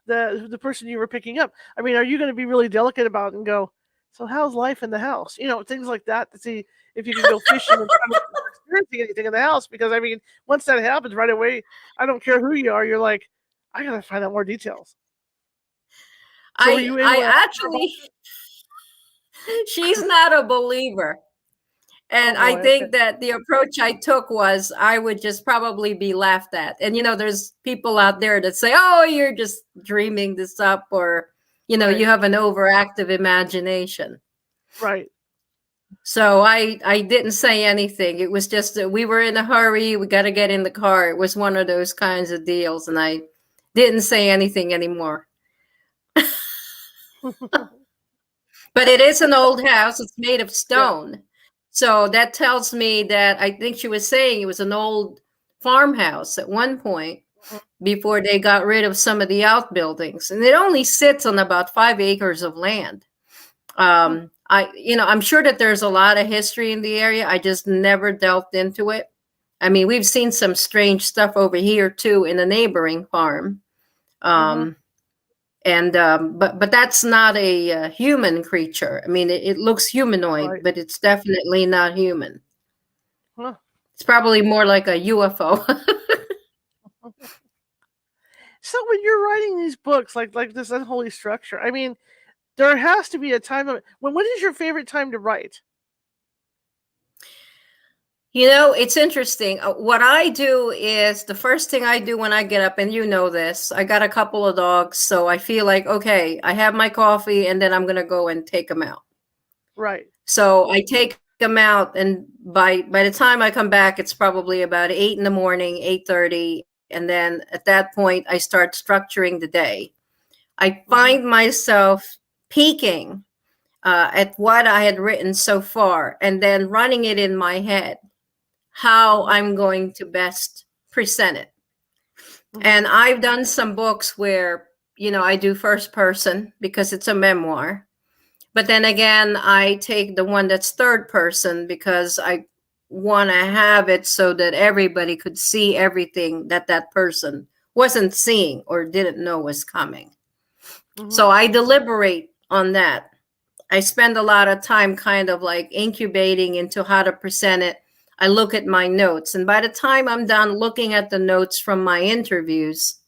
The person you were picking up. I mean, are you going to be really delicate about it and go, so how's life in the house? Things like that, to see if you can go fishing and experiencing anything in the house. Because, I mean, once that happens right away, I don't care who you are, you're like, I got to find out more details. So I actually, she's not a believer. And Oh I boy. Okay. think that the approach I took was I would just probably be laughed at. And, there's people out there that say, oh, you're just dreaming this up, or, Right. you have an overactive imagination. Right. So I didn't say anything. It was just that we were in a hurry. We got to get in the car. It was one of those kinds of deals. And I didn't say anything anymore. But it is an old house. It's made of stone. Yeah. So that tells me that I think she was saying it was an old farmhouse at one point before they got rid of some of the outbuildings. And it only sits on about 5 acres of land. I'm sure that there's a lot of history in the area. I just never delved into it. I mean, we've seen some strange stuff over here too in a neighboring farm. But that's not a human creature. I mean, it looks humanoid, right, but it's definitely not human. Huh. It's probably more like a UFO. So when you're writing these books, like this Unholy Structure, I mean, there has to be a time of when is your favorite time to write? It's interesting. What I do is the first thing I do when I get up, and this, I got a couple of dogs, so I feel like, okay, I have my coffee, and then I'm going to go and take them out. Right. So I take them out, and by the time I come back, it's probably about 8 in the morning, 8:30, and then at that point, I start structuring the day. I find myself peeking at what I had written so far, and then running it in my head, how I'm going to best present it. And I've done some books where, I do first person because it's a memoir. But then again, I take the one that's third person because I want to have it so that everybody could see everything that person wasn't seeing or didn't know was coming. So I deliberate on that. I spend a lot of time kind of like incubating into how to present it. I look at my notes, and by the time I'm done looking at the notes from my interviews,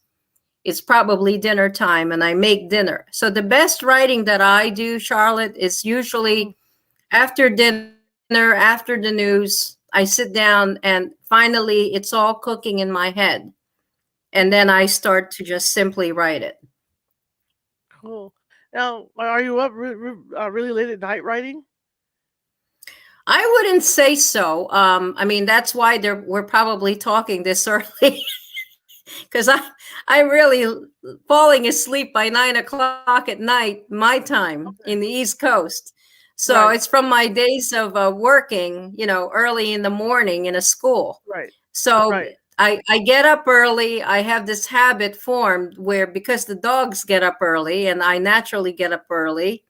it's probably dinner time, and I make dinner. So the best writing that I do, Charlotte, is usually after dinner, after the news. I sit down, and finally it's all cooking in my head. And then I start to just simply write it. Cool. Now, are you up really late at night writing? I wouldn't say so. I mean, that's why we're probably talking this early, because I'm really falling asleep by 9 o'clock at night, my time in the East Coast. So It's from my days of working, early in the morning in a school. Right. So I get up early. I have this habit formed where, because the dogs get up early and I naturally get up early,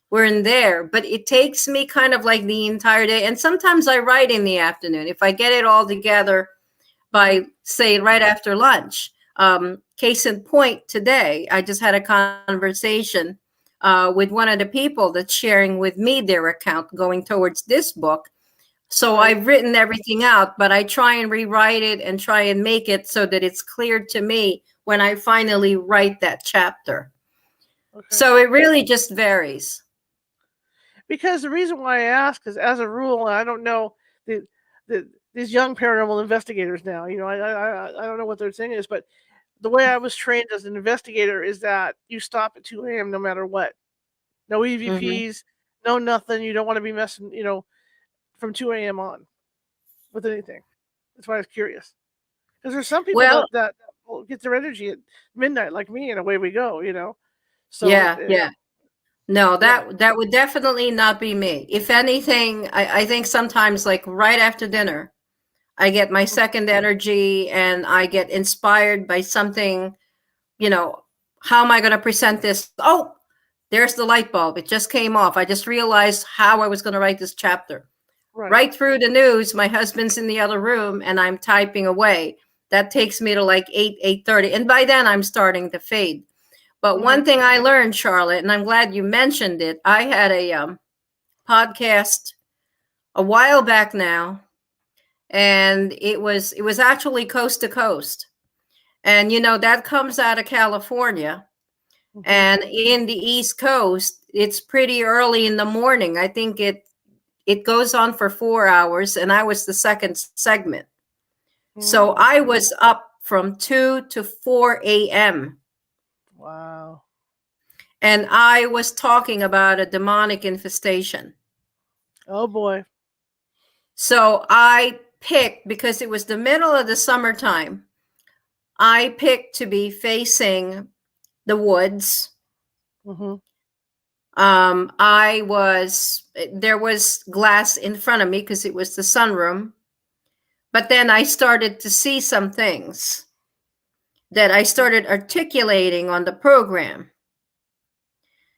we're in there, but it takes me kind of like the entire day. And sometimes I write in the afternoon if I get it all together by, say, right after lunch. Case in point, today, I just had a conversation with one of the people that's sharing with me their account going towards this book. So I've written everything out, but I try and rewrite it and try and make it so that it's clear to me when I finally write that chapter. Okay. So it really just varies. Because the reason why I ask is, as a rule, I don't know these young paranormal investigators now. I don't know what their thing is, but the way I was trained as an investigator is that you stop at 2 a.m. no matter what. No EVPs, no nothing. You don't want to be messing, from 2 a.m. on with anything. That's why I was curious. Because there's some people that will get their energy at midnight, like me, and away we go. So yeah. No, that would definitely not be me. If anything, I think sometimes, like right after dinner, I get my second energy and I get inspired by something, how am I going to present this? Oh, there's the light bulb. It just came off. I just realized how I was going to write this chapter. Right through the news, my husband's in the other room and I'm typing away. That takes me to like 8:30. And by then I'm starting to fade. But one thing I learned, Charlotte, and I'm glad you mentioned it, I had a podcast a while back now, and it was actually coast to coast. And, that comes out of California. And in the East Coast, it's pretty early in the morning. I think it goes on for 4 hours, and I was the second segment. So I was up from 2 to 4 a.m. Wow. And I was talking about a demonic infestation. Oh boy. So I picked, because it was the middle of the summertime, I picked to be facing the woods. There was glass in front of me because it was the sunroom. But then I started to see some things that I started articulating on the program.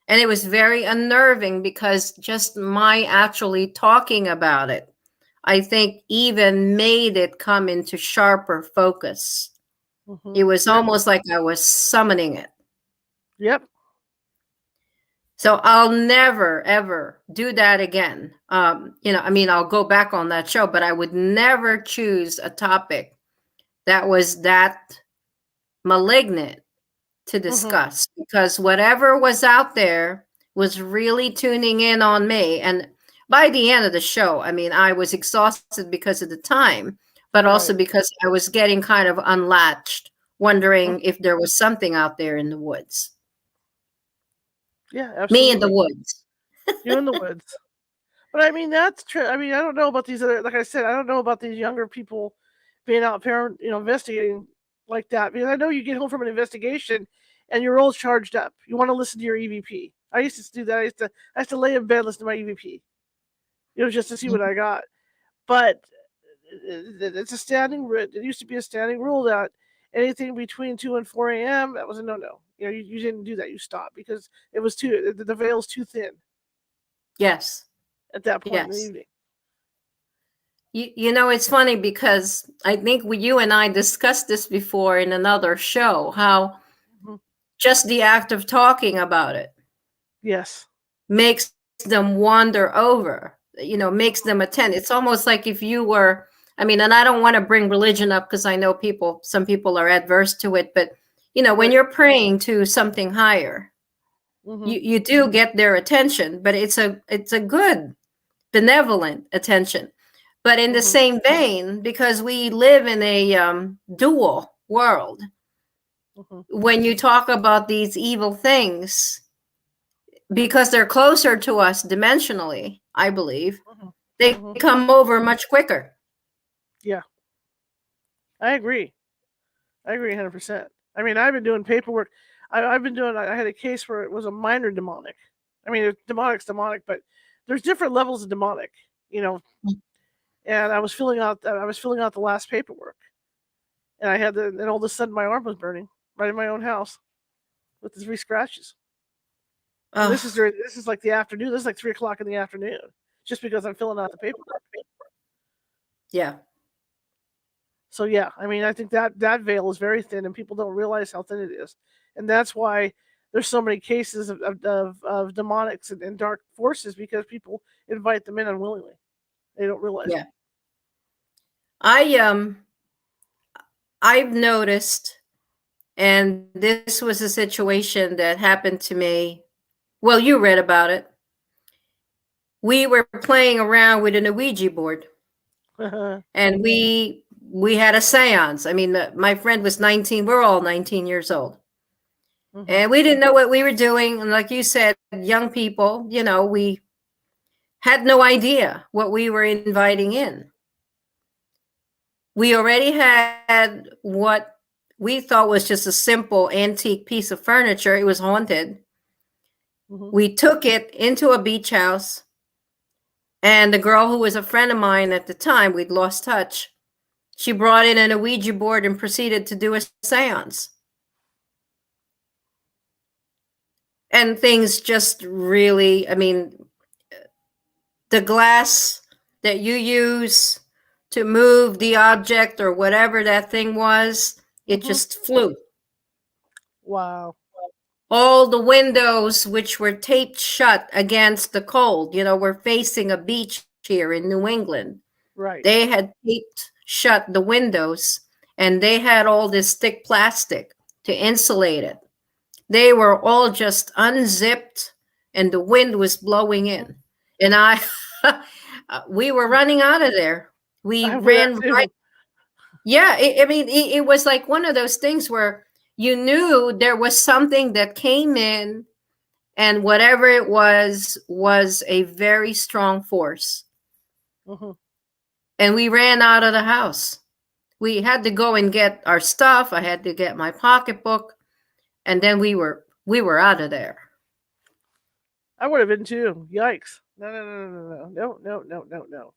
And it was very unnerving because just my actually talking about it, I think, even made it come into sharper focus. It was almost like I was summoning it. Yep. So I'll never, ever do that again. I'll go back on that show, but I would never choose a topic that was that malignant to discuss, because whatever was out there was really tuning in on me. And by the end of the show, I was exhausted because of the time, but also because I was getting kind of unlatched, wondering if there was something out there in the woods. Yeah, absolutely. Me in the woods. You in the woods. But that's true. I don't know about these other, like I said, I don't know about these younger people being out there, investigating like that. Because I know you get home from an investigation and you're all charged up. You want to listen to your EVP. I used to do that. I used to lay in bed, listen to my EVP, just to see what I got. But it's a standing rule. It used to be a standing rule that anything between 2 and 4 a.m., that was a no-no. You didn't do that. You stopped because it was the veil's too thin. Yes. At that point in the evening. It's funny because I think you and I discussed this before in another show, how just the act of talking about it makes them wander over, makes them attend. It's almost like if you were, and I don't want to bring religion up because I know some people are adverse to it, but when you're praying to something higher, you do get their attention, but it's a good, benevolent attention. But in the same vein, because we live in a dual world, when you talk about these evil things, because they're closer to us dimensionally, I believe, they come over much quicker. Yeah. I agree 100%. I've been doing paperwork. I had a case where it was a minor demonic. Demonic's demonic, but there's different levels of demonic, and I was filling out the last paperwork, and and all of a sudden my arm was burning right in my own house with the 3 scratches. This is like the afternoon. This is like 3:00 in the afternoon, just because I'm filling out the paperwork. Yeah. So yeah, I think that veil is very thin, and people don't realize how thin it is, and that's why there's so many cases of demonics and dark forces, because people invite them in unwillingly. They don't realize. Yeah. I've noticed, and this was a situation that happened to me. Well, you read about it. We were playing around with an Ouija board, and we had a seance. My friend was 19. We're all 19 years old. And we didn't know what we were doing. And like you said, young people, we had no idea what we were inviting in. We already had what we thought was just a simple antique piece of furniture. It was haunted. We took it into a beach house. And the girl who was a friend of mine at the time, we'd lost touch, she brought in an Ouija board and proceeded to do a seance. And things just really, the glass that you use to move the object or whatever that thing was, it just flew. Wow. All the windows, which were taped shut against the cold, we're facing a beach here in New England. Right. They had taped shut the windows, and they had all this thick plastic to insulate it. They were all just unzipped, and the wind was blowing in. And We were running out of there. We I would ran that right. too. Yeah, I mean, it was like one of those things where you knew there was something that came in, and whatever it was a very strong force. Mm-hmm. And we ran out of the house. We had to go and get our stuff. I had to get my pocketbook, and then we were out of there. I would have been too. Yikes! No, no, no, no, no, no, no, no, no, no.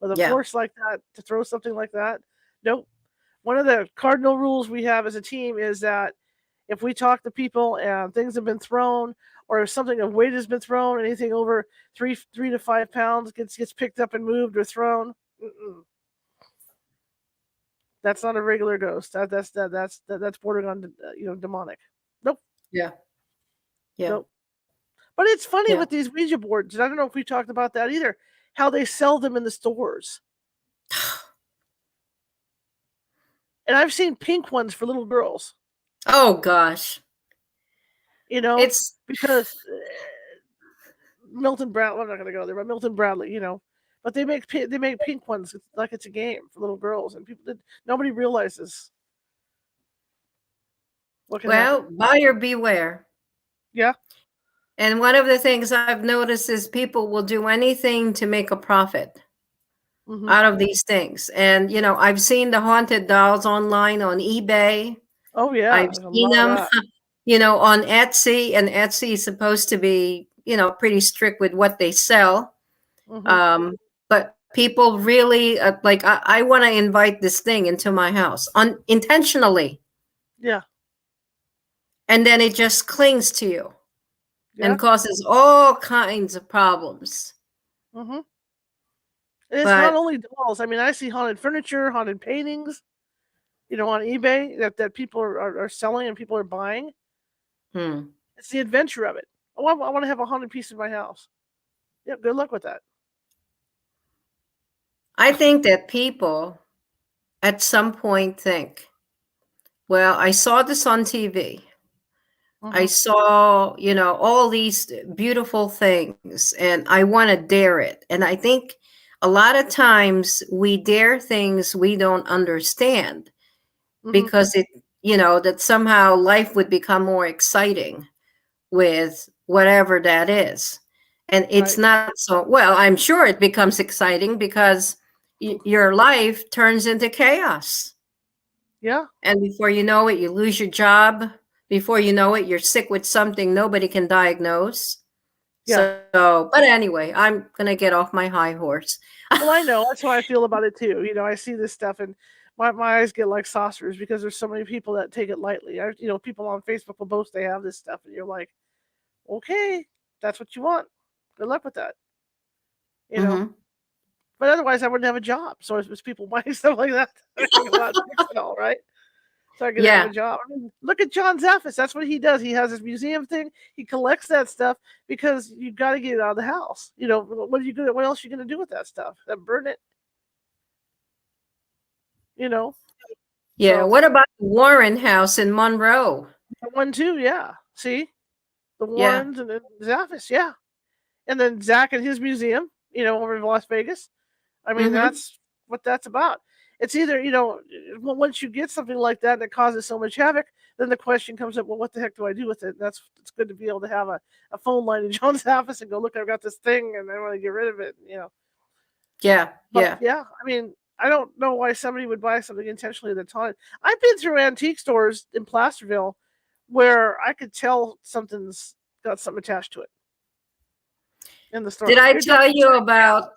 With a Yeah. force like that to throw something like that, nope. One of the cardinal rules we have as a team is that if we talk to people and things have been thrown, or if something of weight has been thrown, anything over 3 to 5 pounds gets picked up and moved or thrown, that's not a regular ghost. That's bordering on demonic. Nope, Yeah. Yeah. nope. But it's funny Yeah. with these Ouija boards. I don't know if we talked about that either. How they sell them in the stores. And I've seen pink ones for little girls. Oh gosh. It's Because Milton Bradley. I'm not going to go there, but Milton Bradley. But they make pink ones like it's a game for little girls, and nobody realizes what can happen. buyer beware. Yeah. And one of the things I've noticed is people will do anything to make a profit out of these things. And I've seen the haunted dolls online on eBay. Oh yeah, I've there's a seen lot of them, that. on Etsy, and Etsy is supposed to be, pretty strict with what they sell. But people really like, I want to invite this thing into my house unintentionally. Yeah. And then it just clings to you and causes all kinds of problems. And it's not only dolls. I mean, I see haunted furniture, haunted paintings, on eBay that people are selling and people are buying. It's the adventure of it. Oh, I want to have a haunted piece in my house. Yeah, good luck with that. I think that people at some point think, well, I saw this on TV. I saw, all these beautiful things, and I want to dare it. And I think a lot of times we dare things we don't understand because that somehow life would become more exciting with whatever that is. And it's not so, well, I'm sure it becomes exciting because your life turns into chaos. Yeah. And before you know it, you lose your job. Before you know it, you're sick with something nobody can diagnose. Yeah. So, but anyway, I'm going to get off my high horse. Well, I know. That's how I feel about it too. I see this stuff and my eyes get like saucers because there's so many people that take it lightly. People on Facebook will boast they have this stuff and you're like, okay, that's what you want. Good luck with that. But otherwise I wouldn't have a job. So it's people buying stuff like that. I'm allowed to fix it all, right? So I can have a job. I mean, look at John Zaffis. That's what he does. He has his museum thing. He collects that stuff because you've got to get it out of the house. What else are you going to do with that stuff? Burn it? Yeah. So, what about the Warren House in Monroe? One too. Yeah. See, the Warrens and then Zaffis. Yeah. And then Zach and his museum. Over in Las Vegas. I mean, that's what that's about. It's either, once you get something like that that causes so much havoc, then the question comes up, well, what the heck do I do with it? It's good to be able to have a phone line in John's office and go, look, I've got this thing and I want to get rid of it, Yeah. But, I mean, I don't know why somebody would buy something intentionally that's haunted. I've been through antique stores in Placerville where I could tell something's got something attached to it in the store. Did I tell you about...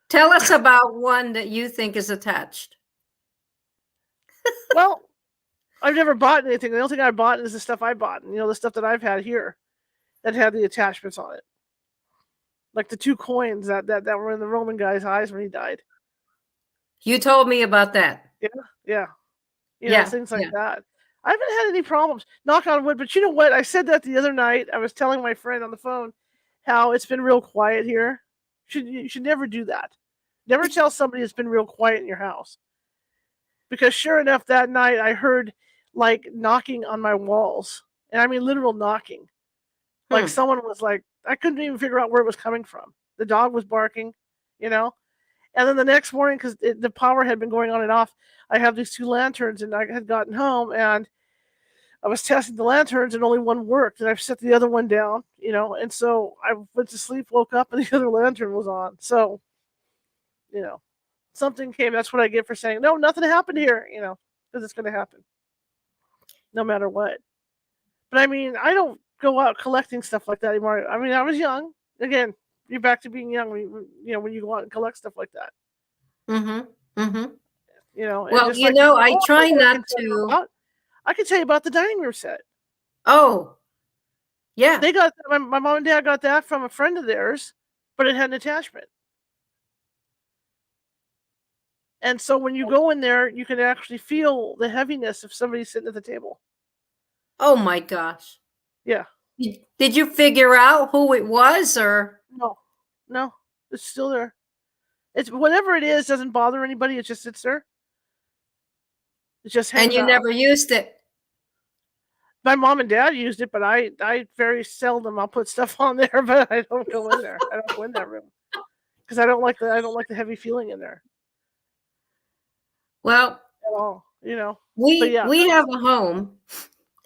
Tell us about one that you think is attached. Well, I've never bought anything. The only thing I bought is the stuff I bought. The stuff that I've had here that had the attachments on it. Like the 2 coins that were in the Roman guy's eyes when he died. You told me about that. Yeah. Things like that. I haven't had any problems. Knock on wood. But you know what? I said that the other night. I was telling my friend on the phone how it's been real quiet here. You should never do that. Never tell somebody it's been real quiet in your house. Because sure enough, that night I heard like knocking on my walls. And I mean literal knocking. Like someone was like, I couldn't even figure out where it was coming from. The dog was barking. you know. And then the next morning, because the power had been going on and off, I have these 2 lanterns, and I had gotten home, and I was testing the lanterns, and only one worked, and I've set the other one down, you know. And so I went to sleep, woke up, and the other lantern was on. So, you know, something came. That's what I get for saying, no, nothing happened here, you know, because it's going to happen no matter what. But I mean, I don't go out collecting stuff like that anymore. I mean, I was young. Again, you're back to being young when you go out and collect stuff like that. Mm-hmm. Mm-hmm. You know, and Well, just you like, know, I try I not can tell you to. about, I can tell you about the dining room set. Oh, yeah. They got my mom and dad got that from a friend of theirs, but it had an attachment. And so when you go in there, you can actually feel the heaviness of somebody sitting at the table. Oh my gosh. Yeah. Did you figure out who it was, or No, it's still there. It's whatever it is doesn't bother anybody. It just sits there. It just hangs and you out. never used it? My mom and dad used it, but I very seldom. I'll put stuff on there, but I don't go in there. I don't go in that room because I don't like the heavy feeling in there Well, at all. You know. we Yeah. have a home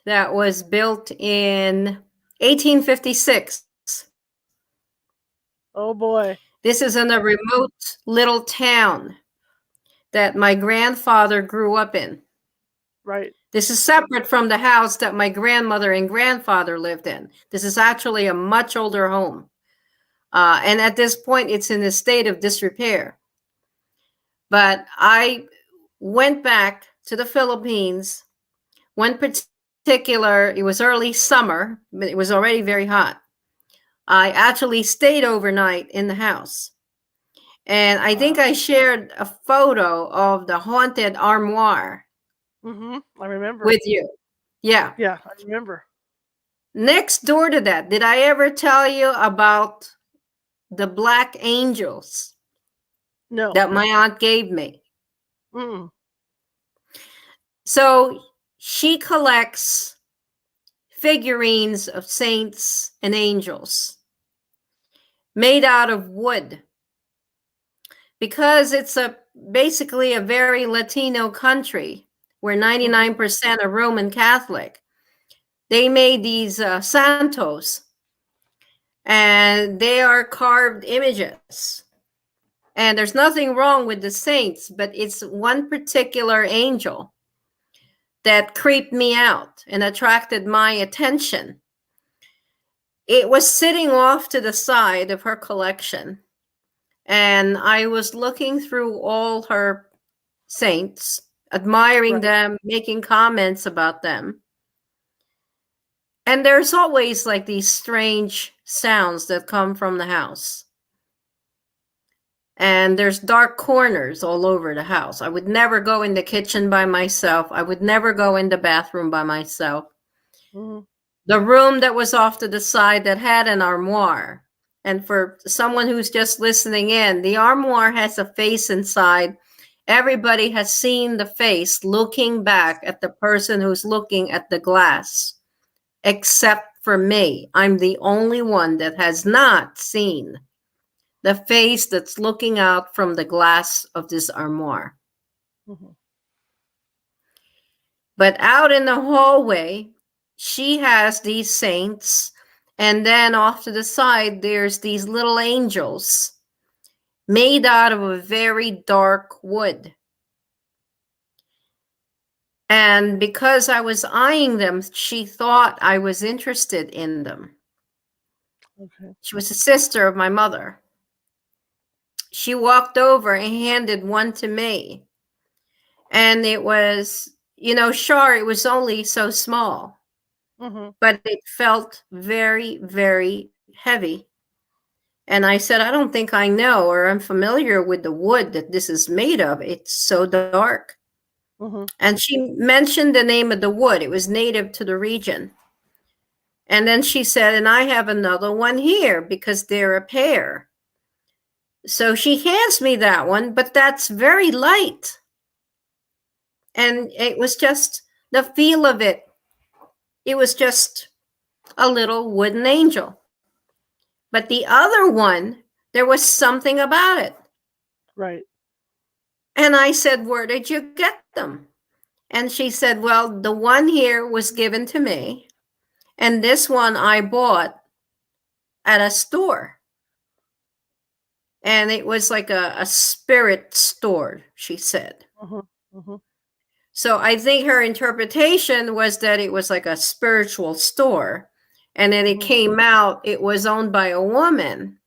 that was built in 1856. Oh boy. This is in a remote little town that my grandfather grew up in. Right. This is separate from the house that my grandmother and grandfather lived in. This is actually a much older home. And at this point, it's in a state of disrepair. But I went back to the Philippines. One particular, it was early summer, but it was already very hot. I actually stayed overnight in the house. And I think I shared a photo of the haunted armoire. I remember. With you. Yeah. Yeah, I remember. Next door to that, did I ever tell you about the black angels? No. That my aunt gave me? Mm. So she collects figurines of saints and angels made out of wood, because it's basically a very Latino country where 99% are Roman Catholic. They made these santos, and they are carved images. And there's nothing wrong with the saints, but it's one particular angel that creeped me out and attracted my attention. It was sitting off to the side of her collection, and I was looking through all her saints, admiring them, making comments about them. And there's always like these strange sounds that come from the house. And there's dark corners all over the house. I would never go in the kitchen by myself. I would never go in the bathroom by myself. The room that was off to the side that had an armoire. And for someone who's just listening in, the armoire has a face inside. Everybody has seen the face looking back at the person who's looking at the glass, except for me. I'm the only one that has not seen the face that's looking out from the glass of this armoire. But out in the hallway, she has these saints, and then off to the side, there's these little angels made out of a very dark wood. And because I was eyeing them, she thought I was interested in them. She was a sister of my mother. She walked over and handed one to me. And it was, sure, it was only so small. But it felt very, very heavy. And I said, I don't think I know, or I'm familiar with the wood that this is made of. It's so dark. And she mentioned the name of the wood. It was native to the region. And then she said, and I have another one here because they're a pair. So she hands me that one, but that's very light. And it was just the feel of it. It was just a little wooden angel. But the other one, there was something about it. Right. And I said, where did you get them? And she said, well, the one here was given to me, and this one I bought at a store. And it was like a spirit store, she said. So I think her interpretation was that it was like a spiritual store. And then it came out, it was owned by a woman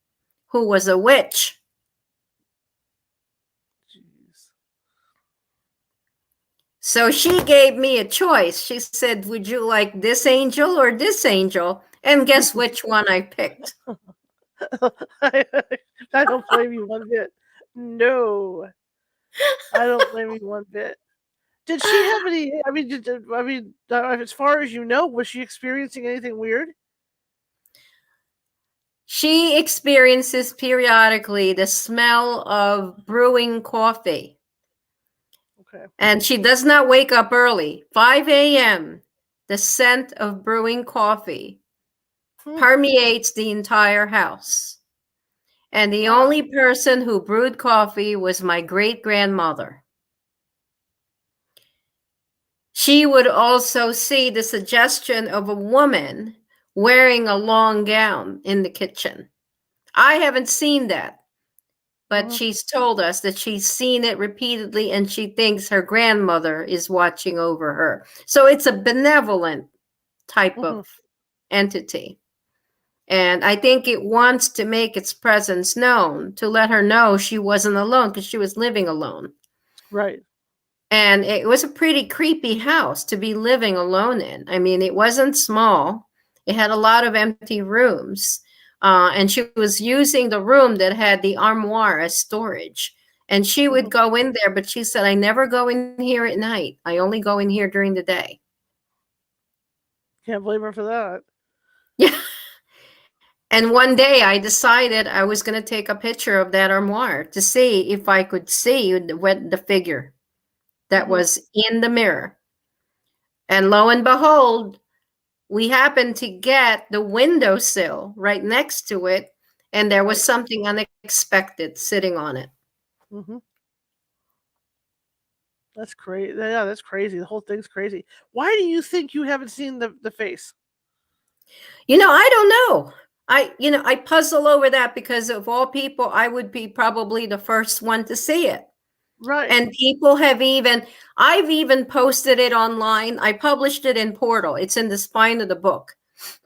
who was a witch. Jeez. So she gave me a choice. She said, would you like this angel or this angel? And guess which one I picked? I don't blame you one bit. No. I don't blame you one bit. Did she have any? I mean, as far as you know, was she experiencing anything weird? She experiences periodically the smell of brewing coffee. Okay. And she does not wake up early. 5 a.m., the scent of brewing coffee permeates the entire house. And the only person who brewed coffee was my great-grandmother. She would also see the suggestion of a woman wearing a long gown in the kitchen. I haven't seen that, but she's told us that she's seen it repeatedly, and she thinks her grandmother is watching over her. So it's a benevolent type of entity. And I think it wants to make its presence known, to let her know she wasn't alone, because she was living alone. Right. And it was a pretty creepy house to be living alone in. I mean, it wasn't small. It had a lot of empty rooms. And she was using the room that had the armoire as storage. And she would go in there, but she said, I never go in here at night. I only go in here during the day. Can't blame her for that. Yeah. And one day I decided I was going to take a picture of that armoire to see if I could see the figure that was in the mirror. And lo and behold, we happened to get the windowsill right next to it, and there was something unexpected sitting on it. That's crazy. Yeah, that's crazy. The whole thing's crazy. Why do you think you haven't seen the face? I don't know. I puzzle over that, because of all people, I would be probably the first one to see it. Right. And people have I've even posted it online. I published it in Portal. It's in the spine of the book.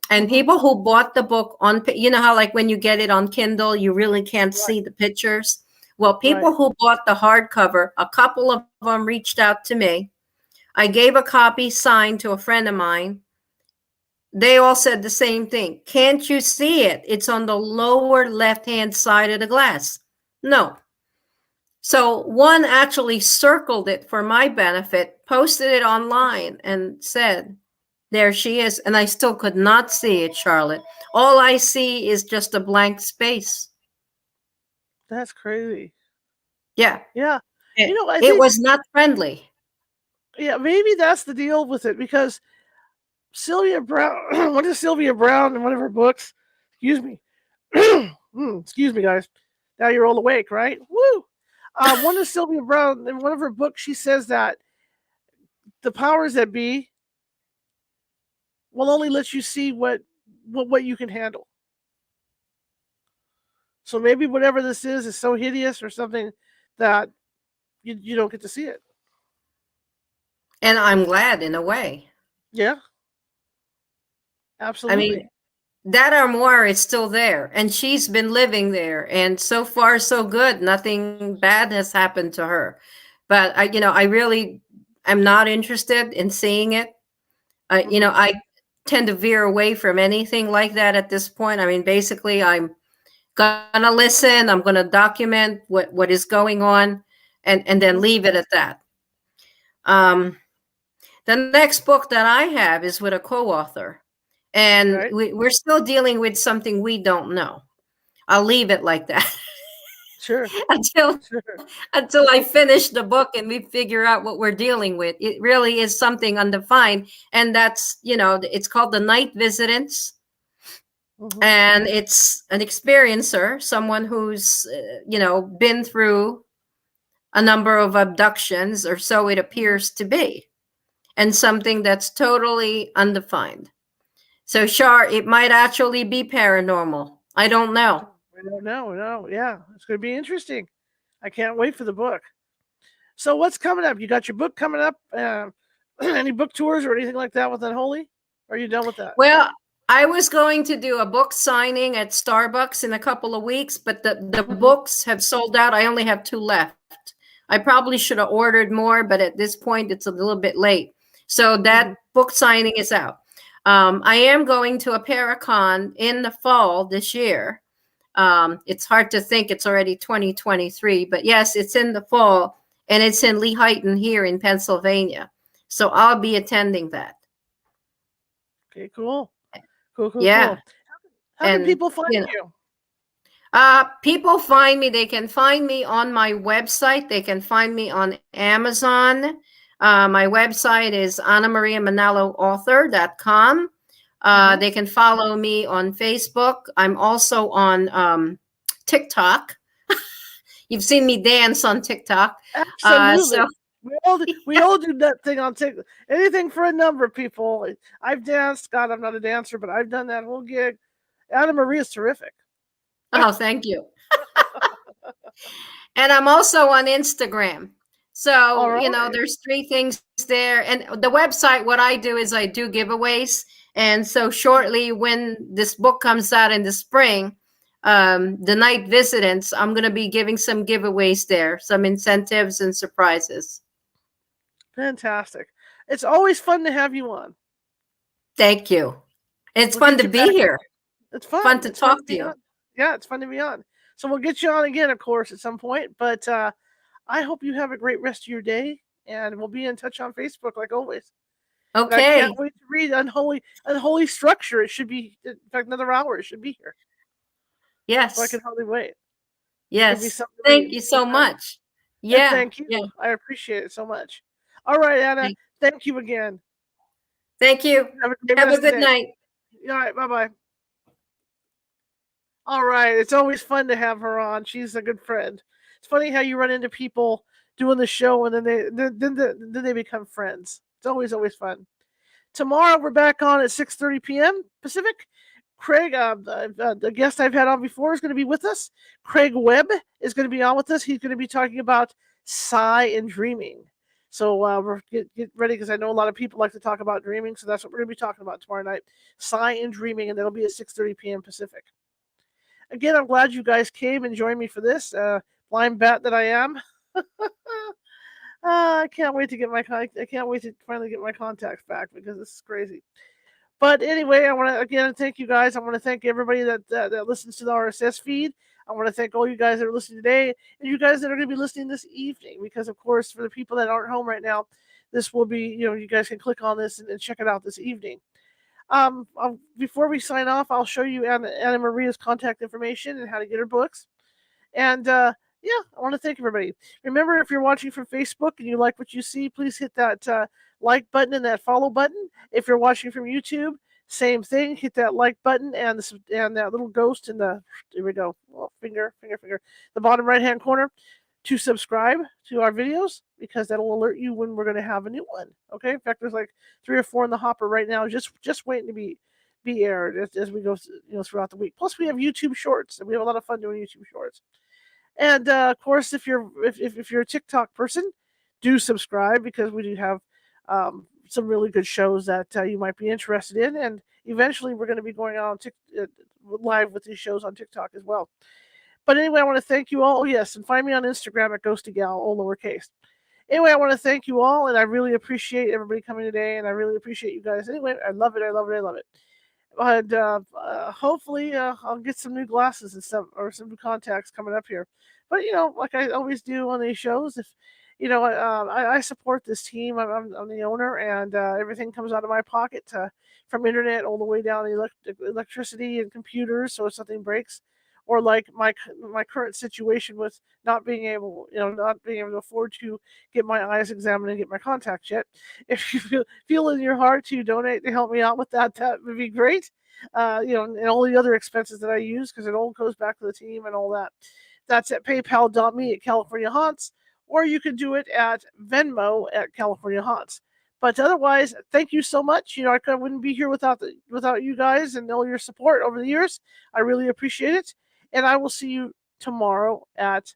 And people who bought the book on, how like when you get it on Kindle, you really can't see the pictures. Well, people who bought the hardcover, a couple of them reached out to me. I gave a copy signed to a friend of mine. They all said the same thing. Can't you see it? It's on the lower left-hand side of the glass. No. So one actually circled it for my benefit, posted it online, and said, there she is. And I still could not see it, Charlotte. All I see is just a blank space. That's crazy. Yeah. Yeah. It was not friendly. Yeah, maybe that's the deal with it, because Sylvia Brown, what is Sylvia Brown in one of her books? Excuse me. Excuse me, guys. Now you're all awake, right? Woo! One of Sylvia Brown, in one of her books, she says that the powers that be will only let you see what you can handle. So maybe whatever this is so hideous or something that you don't get to see it. And I'm glad, in a way. Yeah. Absolutely. I mean, that armoire is still there, and she's been living there, and so far so good. Nothing bad has happened to her. But I really am not interested in seeing it. I tend to veer away from anything like that at this point. I mean, basically, I'm gonna listen. I'm gonna document what is going on, and then leave it at that. The next book that I have is with a co-author, and we're still dealing with something we don't know. I'll leave it like that. Sure. Until I finish the book and we figure out what we're dealing with. It really is something undefined, and that's it's called The Night Visitants. And it's an experiencer, someone who's been through a number of abductions, or so it appears to be, and something that's totally undefined. So, Shar, it might actually be paranormal. I don't know. I don't know. No, yeah, it's going to be interesting. I can't wait for the book. So, what's coming up? You got your book coming up? Any book tours or anything like that with Unholy? Or are you done with that? Well, I was going to do a book signing at Starbucks in a couple of weeks, but the books have sold out. I only have 2 left. I probably should have ordered more, but at this point, it's a little bit late. So that book signing is out. I am going to a Paracon in the fall this year. It's hard to think it's already 2023, but yes, it's in the fall, and it's in Lehighton here in Pennsylvania. So I'll be attending that. Okay, cool. Cool. Yeah. How can people find you? People find me. They can find me on my website. They can find me on Amazon. My website is AnnaMariaManaloAuthor.com. They can follow me on Facebook. I'm also on TikTok. You've seen me dance on TikTok. Absolutely. We all do that thing on TikTok. Anything for a number, people. I've danced. God, I'm not a dancer, but I've done that whole gig. Anna Maria is terrific. Oh, thank you. And I'm also on Instagram. So, right. There's 3 things there. And the website, what I do is I do giveaways. And so shortly when this book comes out in the spring, the night visitants, I'm going to be giving some giveaways there, some incentives and surprises. Fantastic. It's always fun to have you on. Thank you. It's fun to be here. It's fun. Fun to talk to you. Yeah, it's fun to be on. So we'll get you on again, of course, at some point. But I hope you have a great rest of your day, and we'll be in touch on Facebook like always. Okay. And I can't wait to read Unholy Structure. It should be, in fact, another hour. It should be here. Yes. So I can hardly wait. Yes. Thank you so much. Yeah. And thank you. Yeah. I appreciate it so much. All right, Anna. Thank you again. Thank you. Have a good night. All right. Bye-bye. All right. It's always fun to have her on. She's a good friend. It's funny how you run into people doing the show and then they become friends. It's always fun. Tomorrow we're back on at 6:30 p.m. Pacific. Craig, the guest I've had on before, is going to be with us. Craig Webb is going to be on with us. He's going to be talking about psi and dreaming. So we're get ready, because I know a lot of people like to talk about dreaming. So that's what we're going to be talking about tomorrow night. Psi and dreaming, and that'll be at 6:30 p.m. Pacific. Again, I'm glad you guys came and joined me for this. Blind bat that I am. I can't wait to finally get my contacts back, because this is crazy. But anyway, I want to again thank you guys. I want to thank everybody that listens to the RSS feed. I want to thank all you guys that are listening today, and you guys that are going to be listening this evening, because of course, for the people that aren't home right now, this will be, you guys can click on this and check it out this evening. Before we sign off, I'll show you Anna Maria's contact information and how to get her books. And I want to thank everybody. Remember, if you're watching from Facebook and you like what you see, please hit that like button and that follow button. If you're watching from YouTube, same thing. Hit that like button and that little ghost in the, here we go, finger, the bottom right-hand corner, to subscribe to our videos, because that'll alert you when we're going to have a new one. Okay. In fact, there's like 3 or 4 in the hopper right now, just waiting to be aired as we go throughout the week. Plus, we have YouTube Shorts, and we have a lot of fun doing YouTube Shorts. And of course, if you're a TikTok person, do subscribe, because we do have some really good shows that you might be interested in. And eventually, we're going to be going on live with these shows on TikTok as well. But anyway, I want to thank you all. Oh, yes, and find me on Instagram at GhostieGal, all lowercase. Anyway, I want to thank you all, and I really appreciate everybody coming today, and I really appreciate you guys. Anyway, I love it. And hopefully I'll get some new glasses and stuff, or some new contacts coming up here. But like I always do on these shows, if I support this team. I'm the owner, and everything comes out of my pocket, from internet all the way down to electricity and computers. So if something breaks, or like my current situation with not being able to afford to get my eyes examined and get my contacts yet. If you feel in your heart to donate to help me out with that, that would be great. And all the other expenses that I use, because it all goes back to the team and all that. That's at paypal.me at California Haunts, or you can do it at Venmo at California Haunts. But otherwise, thank you so much. I wouldn't be here without you guys and all your support over the years. I really appreciate it. And I will see you tomorrow at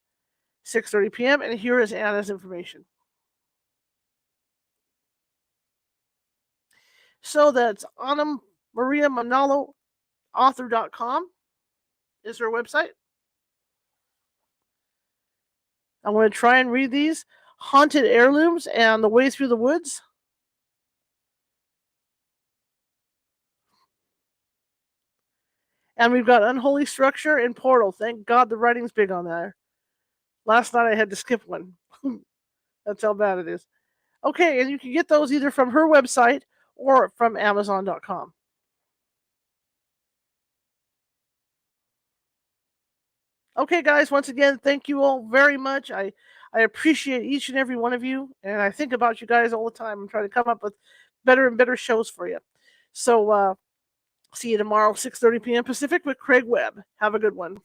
6:30 p.m. And here is Anna's information. So that's Anna Maria Manalo author.com is her website. I'm going to try and read these. Haunted Heirlooms and The Way Through the Woods. And we've got Unholy Structure and Portal. Thank God the writing's big on there. Last night I had to skip one. That's how bad it is. Okay, and you can get those either from her website or from Amazon.com. Okay, guys, once again, thank you all very much. I appreciate each and every one of you, and I think about you guys all the time. I'm trying to come up with better and better shows for you. So, see you tomorrow, 6:30 p.m. Pacific with Craig Webb. Have a good one.